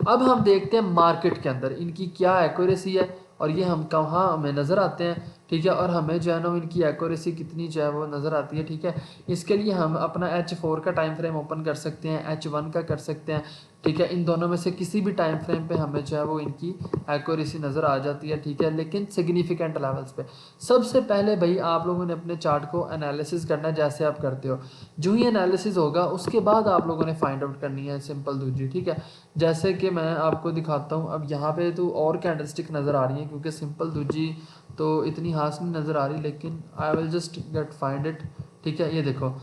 अब हम देखते हैं मार्केट के अंदर इनकी क्या एक्यूरेसी है और ये हम कहाँ हमें नज़र आते हैं, ठीक है, और हमें जो है ना इनकी एक्यूरेसी कितनी जो है वो नज़र आती है, ठीक है। इसके लिए हम अपना H4 का टाइम फ्रेम ओपन कर सकते हैं, H1 का कर सकते हैं, ठीक है। इन दोनों में से किसी भी टाइम फ्रेम पे हमें जो है वो इनकी एक्यूरेसी नज़र आ जाती है, ठीक है, लेकिन सिग्निफिकेंट लेवल्स पे। सबसे पहले भाई आप लोगों ने अपने चार्ट को एनालिसिस करना है जैसे आप करते हो। जो ही एनालिसिस होगा उसके बाद आप लोगों ने फाइंड आउट करनी है सिंपल दूजी, ठीक है। जैसे कि मैं आपको दिखाता हूँ, अब यहाँ पे तो और कैंडलस्टिक नज़र आ रही है क्योंकि सिंपल दूजी तो इतनी खास नहीं नज़र आ रही, लेकिन I will just get find it, ठीक है। ये देखो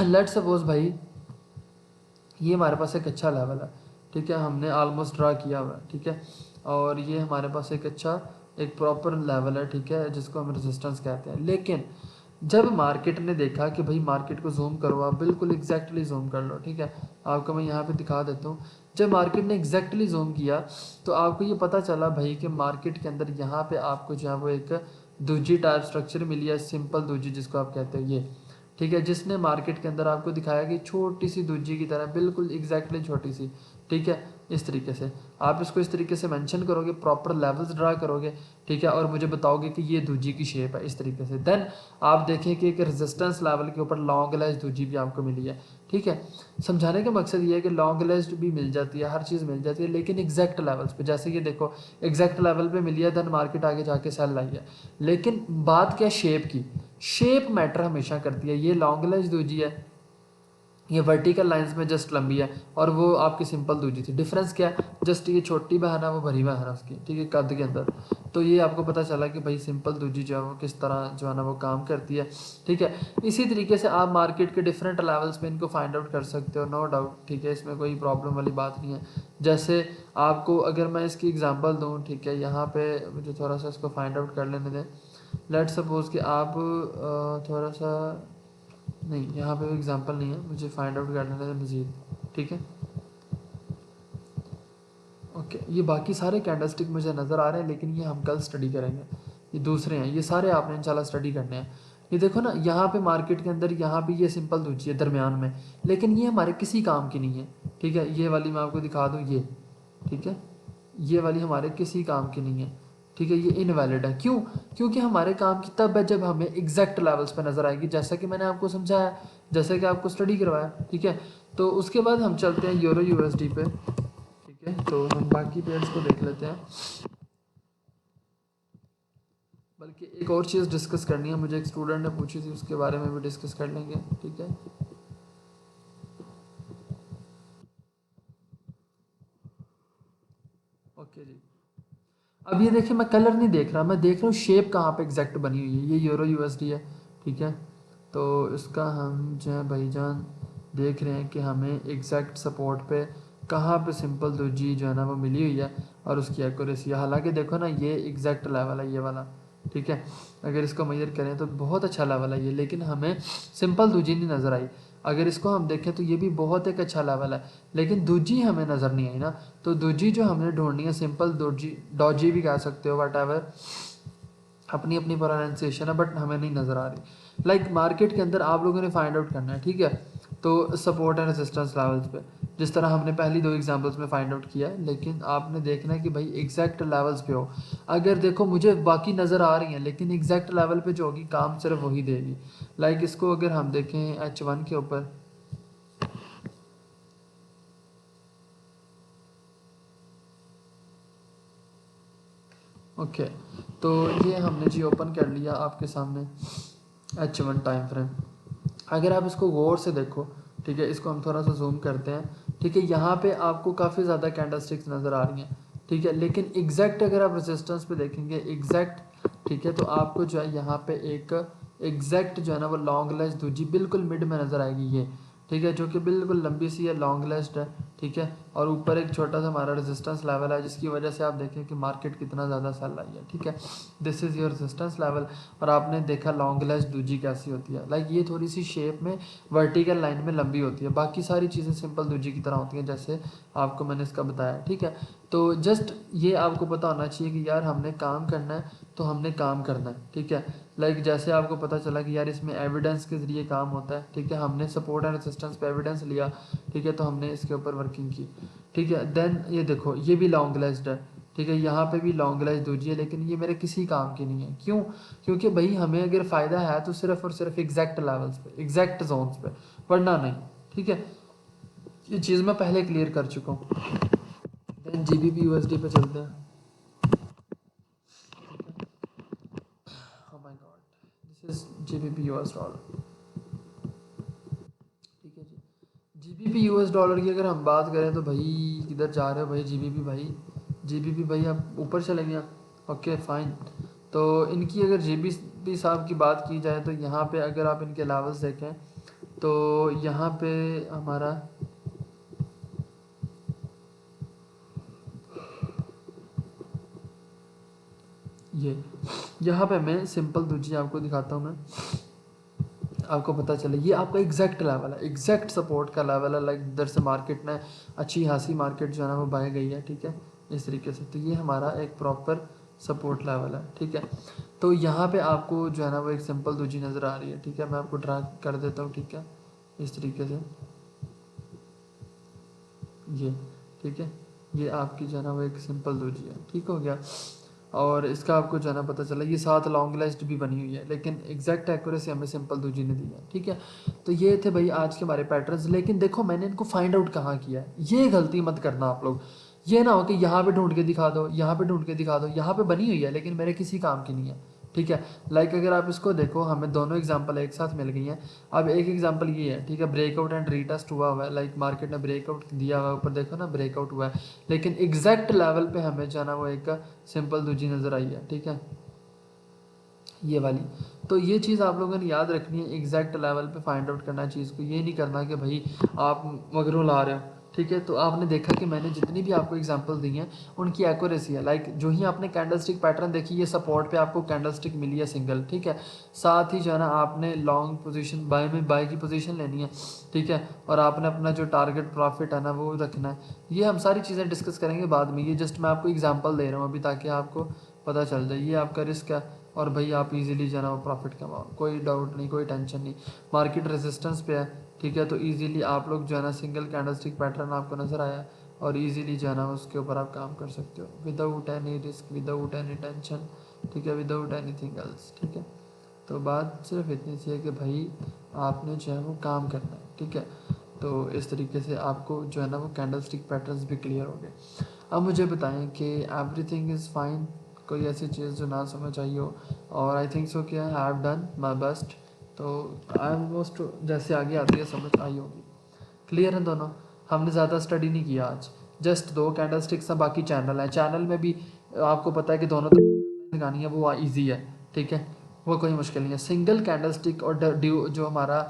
लेट सपोज भाई ये हमारे पास एक अच्छा लेवल है, ठीक है, हमने ऑलमोस्ट ड्रा किया हुआ है, ठीक है, और ये हमारे पास एक अच्छा एक प्रॉपर लेवल है, ठीक है, जिसको हम रेजिस्टेंस कहते हैं। लेकिन जब मार्केट ने देखा कि भाई मार्केट को जूम करो, आप बिल्कुल एग्जैक्टली जूम कर लो, ठीक है, आपको मैं यहाँ पे दिखा देता हूँ। जब मार्केट ने एग्जैक्टली जूम किया तो आपको ये पता चला भाई कि मार्केट के अंदर यहाँ पे आपको जो है वो एक दूजी टाइप स्ट्रक्चर मिली है, सिंपल दूजी जिसको आप कहते हो ये, ठीक है, जिसने मार्केट के अंदर आपको दिखाया कि छोटी सी दूजी की तरह, बिल्कुल एग्जैक्टली छोटी सी, ठीक है। इस तरीके से आप इसको इस तरीके से मेंशन करोगे, प्रॉपर लेवल्स ड्रा करोगे, ठीक है, और मुझे बताओगे कि ये दूजी की शेप है इस तरीके से। देन आप देखें कि एक रेजिस्टेंस लेवल के ऊपर लॉन्ग लेज दूजी भी आपको मिली है, ठीक है। समझाने का मकसद ये है कि लॉन्ग लेज भी मिल जाती है, हर चीज़ मिल जाती है, लेकिन एग्जैक्ट लेवल्स पे, जैसे ये देखो एग्जैक्ट लेवल पे मिली है, देन मार्केट आगे जाके सेल आई है। लेकिन बात क्या शेप की, शेप मैटर हमेशा करती है। ये लॉन्ग लेज दूजी है, ये वर्टिकल लाइंस में जस्ट लंबी है, और वो आपकी सिंपल दूजी थी। डिफरेंस क्या है, जस्ट ये छोटी बहन है, वो भरी बहन है उसकी, ठीक है, कद के अंदर। तो ये आपको पता चला कि भाई सिंपल दूजी जो है वो किस तरह जो है ना वो काम करती है, ठीक है। इसी तरीके से आप मार्केट के डिफरेंट लेवल्स पे इनको फाइंड आउट कर सकते हो, नो डाउट, ठीक है, इसमें कोई प्रॉब्लम वाली बात नहीं है। जैसे आपको अगर मैं इसकी एग्जाम्पल दूँ, ठीक है, यहाँ पे मुझे थोड़ा सा इसको फाइंड आउट कर लेने दें। लेट सपोज कि आप थोड़ा सा, नहीं यहाँ पे एग्जांपल नहीं है, मुझे फाइंड आउट करना है मज़ीद, ठीक है। ओके, ये बाकी सारे कैंडलस्टिक मुझे नज़र आ रहे हैं, लेकिन ये हम कल स्टडी करेंगे। ये दूसरे हैं, ये सारे आपने इंशाल्लाह स्टडी करने हैं। ये देखो ना, यहाँ पे मार्केट के अंदर यहाँ पे ये सिंपल दूजी है दरमियान में, लेकिन ये हमारे किसी काम की नहीं है, ठीक है। ये वाली मैं आपको दिखा दूँ, ये ठीक है, ये वाली हमारे किसी काम की नहीं है, ठीक है, ये इनवैलिड है। क्यों? क्योंकि हमारे काम की तब है जब हमें एग्जैक्ट लेवल्स पे नज़र आएगी, जैसा कि मैंने आपको समझाया, जैसा कि आपको स्टडी करवाया, ठीक है। तो उसके बाद हम चलते हैं यूरो यूएसडी पे, ठीक है, तो हम बाकी पेयर्स को देख लेते हैं। बल्कि एक और चीज़ डिस्कस करनी है, मुझे एक स्टूडेंट ने पूछी थी, उसके बारे में भी डिस्कस कर लेंगे, ठीक है। ओके जी, अब ये देखिए मैं कलर नहीं देख रहा, मैं देख रहा हूँ शेप कहाँ पे एग्जैक्ट बनी हुई है। ये यूरो यूएसडी है, ठीक है, तो इसका हम जो है भाईजान देख रहे हैं कि हमें एग्जैक्ट सपोर्ट पे कहाँ पे सिंपल दूजी जो है ना वो मिली हुई है, और उसकी एक्यूरेसी, हालांकि देखो ना ये एग्जैक्ट लेवल है ये वाला, ठीक है। अगर इसको मेजर करें तो बहुत अच्छा लेवल है ये, लेकिन हमें सिंपल दूजी नहीं नज़र आई। अगर इसको हम देखें तो ये भी बहुत एक अच्छा लेवल है, लेकिन दूजी हमें नज़र नहीं आई ना। तो दूजी जो हमने ढूंढनी है, सिंपल दूजी, डॉजी भी कह सकते हो, वट एवर, अपनी अपनी प्रोनाउंसिएशन है, बट हमें नहीं नज़र आ रही। लाइक मार्केट के अंदर आप लोगों ने फाइंड आउट करना है, ठीक है, तो सपोर्ट एंड रेजिस्टेंस लेवल्स पे, जिस तरह हमने पहली 2 एग्जांपल्स में फाइंड आउट किया है, लेकिन आपने देखना है कि भाई एग्जैक्ट लेवल्स पे हो। अगर देखो मुझे बाकी नज़र आ रही हैं लेकिन एग्जैक्ट लेवल पे जो होगी काम सिर्फ वही देगी। लाइक इसको अगर हम देखें H1 के ऊपर, ओके तो ये हमने जी ओपन कर लिया आपके सामने H1 टाइम फ्रेम। अगर आप इसको गौर से देखो, ठीक है, इसको हम थोड़ा सा जूम करते हैं, ठीक है, यहाँ पे आपको काफ़ी ज़्यादा कैंडलस्टिक्स नज़र आ रही हैं, ठीक है, लेकिन एग्जैक्ट अगर आप रेजिस्टेंस पे देखेंगे एग्जैक्ट, ठीक है, तो आपको जो है यहाँ पे एक एग्जैक्ट जो है ना वो लॉन्ग लेस्ट दूजी बिल्कुल मिड में नज़र आएगी ये, ठीक है, जो कि बिल्कुल लंबी सी है, लॉन्ग लेस्ट है, ठीक है, और ऊपर एक छोटा सा हमारा रेजिस्टेंस लेवल है जिसकी वजह से आप देखें कि मार्केट कितना ज़्यादा सेल आई है, ठीक है, this is your resistance level. और आपने देखा लॉन्ग लेस्ट दूजी कैसी होती है, लाइक ये थोड़ी सी शेप में वर्टिकल लाइन में लंबी होती है, बाकी सारी चीज़ें सिंपल दूजी की तरह होती हैं जैसे आपको मैंने इसका बताया, ठीक है। तो जस्ट ये आपको पता होना चाहिए कि यार हमने काम करना है तो हमने काम करना है, ठीक है। लाइक जैसे आपको पता चला कि यार इसमें एविडेंस के ज़रिए काम होता है, ठीक है, हमने सपोर्ट एंड रेजिस्टेंस पे एविडेंस लिया, ठीक है, तो हमने इसके ऊपर वर्किंग की, ठीक है। देन ये देखो ये भी लॉन्ग लेस्ड है, ठीक है, यहाँ पे भी लॉन्ग लेस्ड दूजी है, लेकिन ये मेरे किसी काम की नहीं है। क्यों? क्योंकि भाई हमें अगर फ़ायदा है तो सिर्फ और सिर्फ एग्जैक्ट लेवल्स पे, एग्जैक्ट जोन्स पे, वरना नहीं, ठीक है। ये चीज़ मैं पहले क्लियर कर चुका हूँ। देन GBP USD पे चलते हैं। Oh my God, this is GBP US dollar, ठीक है जी। GBP US डॉलर की अगर हम बात करें तो भाई किधर जा रहे हो भाई GBP भाई, GBP भाई आप ऊपर चले गया, ओके फाइन। तो इनकी अगर GBP साहब की बात की जाए तो यहाँ पे अगर आप इनके लेवल्स देखें तो यहाँ पे हमारा ये यहाँ पे मैं सिंपल दूजी आपको दिखाता हूँ, मैं आपको पता चले ये आपका एग्जैक्ट लेवल है, एग्जैक्ट सपोर्ट का लेवल है। लाइक इधर से मार्केट ने अच्छी खासी मार्केट जो है ना वो बाय गई है, ठीक है, इस तरीके से। तो ये हमारा एक प्रॉपर सपोर्ट लेवल है, ठीक है। तो यहाँ पे आपको जो है ना वो एक सिंपल दूजी नज़र आ रही है, ठीक है, मैं आपको ड्रा कर देता हूँ, ठीक है, इस तरीके से ये, ठीक है, ये आपकी जो है ना वो एक सिंपल दूजी है, ठीक हो गया। और इसका आपको जो है ना पता चला ये 7 लॉन्ग लिस्ट भी बनी हुई है, लेकिन एग्जैक्ट एक्यूरेसी हमें सिंपल दूजी ने दी है, ठीक है। तो ये थे भाई आज के हमारे पैटर्न्स। लेकिन देखो मैंने इनको फाइंड आउट कहाँ किया है, ये गलती मत करना आप लोग। ये ना हो कि यहाँ पे ढूंढ के दिखा दो, यहाँ पे ढूंढ के दिखा दो, यहाँ पे बनी हुई है लेकिन मेरे किसी काम की नहीं है, ठीक है। लाइक अगर आप इसको देखो हमें दोनों एग्जांपल एक साथ मिल गई हैं। अब एक एग्जांपल ये है, ठीक है, ब्रेकआउट एंड रीटेस्ट हुआ हुआ है, लाइक मार्केट ने ब्रेकआउट दिया हुआ है, ऊपर देखो ना ब्रेकआउट हुआ है, लेकिन एग्जैक्ट लेवल पे हमें जाना वो एक सिंपल दूजी नज़र आई है, ठीक है, ये वाली। तो ये चीज़ आप लोगों ने याद रखनी है, एग्जैक्ट लेवल पे फाइंड आउट करना है चीज़ को, ये नहीं करना कि भाई आप मगरू ला रहे हो, ठीक है। तो आपने देखा कि मैंने जितनी भी आपको एग्जांपल दी हैं उनकी एक्यूरेसी है। लाइक जो ही आपने कैंडलस्टिक पैटर्न देखी, ये सपोर्ट पे आपको कैंडलस्टिक मिली है सिंगल, ठीक है, साथ ही जो है ना आपने लॉन्ग पोजीशन बाय में बाय की पोजीशन लेनी है, ठीक है, और आपने अपना जो टारगेट प्रॉफिट है ना वो रखना है। ये हम सारी चीज़ें डिस्कस करेंगे बाद में, ये जस्ट मैं आपको एग्जाम्पल दे रहा हूँ अभी ताकि आपको पता चल जाए। ये आपका रिस्क है और भाई आप इजीली जो है ना वो प्रॉफिट कमाओ, कोई डाउट नहीं, कोई टेंशन नहीं। मार्केट रेजिस्टेंस पे है, ठीक है, तो इजीली आप लोग जो है ना सिंगल कैंडलस्टिक पैटर्न आपको नज़र आया और इजीली जो है ना उसके ऊपर आप काम कर सकते हो without any risk, without any tension, ठीक है, विदाउट एनीथिंग एल्स, ठीक है। तो बात सिर्फ इतनी सी है कि भाई आपने जो है वो काम करना है, ठीक है। तो इस तरीके से आपको जो है ना वो कैंडलस्टिक पैटर्न्स भी क्लियर हो गए। अब मुझे बताएं कि एवरीथिंग इज़ फाइन, कोई ऐसी चीज़ जो ना समझ आई हो, और आई थिंक सो कि I have done my best. तो आई ऑलमोस्ट जैसे आगे आती है समझ आई होगी, क्लियर है दोनों। हमने ज़्यादा स्टडी नहीं किया आज, जस्ट 2 कैंडलस्टिक्स हैं, बाकी चैनल है, चैनल में भी आपको पता है कि दोनों लगानी है, वो ईजी है, ठीक है, वो कोई मुश्किल नहीं है। सिंगल कैंडलस्टिक और ड्यू जो हमारा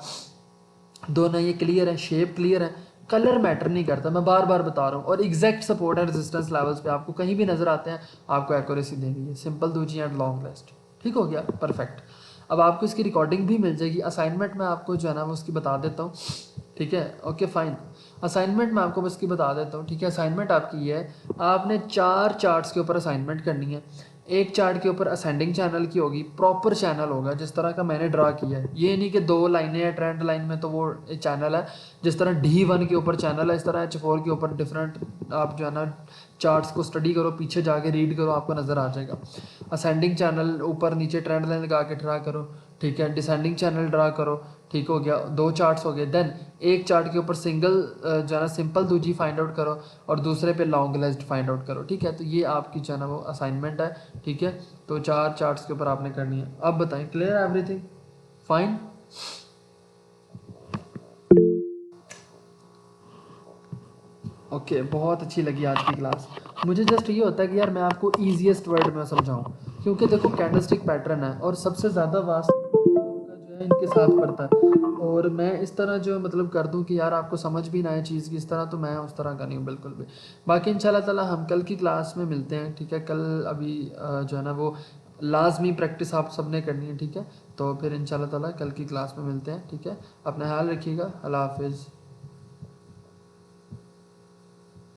दोनों ये क्लियर है, शेप क्लियर है, कलर मैटर नहीं करता, मैं बार बार बता रहा हूँ। और exact support and resistance levels पे आपको कहीं भी नजर आते हैं, आपको एक्यूरेसी देंगे ये सिंपल दूजी एंड लॉन्ग लिस्ट, ठीक हो गया, परफेक्ट। अब आपको इसकी रिकॉर्डिंग भी मिल जाएगी, असाइनमेंट में आपको जो है ना वो उसकी बता देता हूँ, ठीक है, ओके फाइन। असाइनमेंट में आपको बस की बता देता हूँ, ठीक है। असाइनमेंट आपकी ये है, आपने 4 चार्ट्स के ऊपर असाइनमेंट करनी है, एक चार्ट के ऊपर असेंडिंग चैनल की होगी, प्रॉपर चैनल होगा जिस तरह का मैंने ड्रा किया है। ये नहीं कि 2 लाइनें हैं ट्रेंड लाइन में तो वो एक चैनल है। जिस तरह D1 के ऊपर चैनल है, इस तरह H4 के ऊपर डिफरेंट आप जो है ना चार्ट्स को स्टडी करो, पीछे जाके रीड करो, आपको नज़र आ जाएगा। असेंडिंग चैनल ऊपर नीचे ट्रेंड लाइन लगा के ड्रा करो, ठीक है। डिसेंडिंग चैनल ड्रा करो, ठीक हो गया, 2 चार्ट्स हो गए। देन एक चार्ट के ऊपर सिंगल जो है ना सिंपल दूजी फाइंड आउट करो और दूसरे पे लॉन्ग लिस्ट फाइंड आउट करो, ठीक है। तो ये आपकी जो है ना वो असाइनमेंट है, ठीक है। तो 4 चार्ट्स के ऊपर आपने करनी है। अब बताएं, क्लियर एवरीथिंग, फाइन? ओके, बहुत अच्छी लगी आज की क्लास। मुझे जस्ट ये होता है कि यार मैं आपको ईजीएस्ट वर्ड में समझाऊं, क्योंकि देखो कैंडलस्टिक पैटर्न है और सबसे ज़्यादा वास्ट का जो है इनके साथ पड़ता है। और मैं इस तरह जो मतलब कर दूं कि यार आपको समझ भी ना आए चीज़ की इस तरह, तो मैं उस तरह का नहीं हूँ बिल्कुल भी। बाकी इंशाल्लाह ताला हम कल की क्लास में मिलते हैं, ठीक है। कल अभी जो है ना वो लाजमी प्रैक्टिस आप सब ने करनी है, ठीक है। तो फिर इंशाल्लाह ताला कल की क्लास में मिलते हैं, ठीक है। अपना ख्याल रखिएगा, अल्लाह हाफिज़।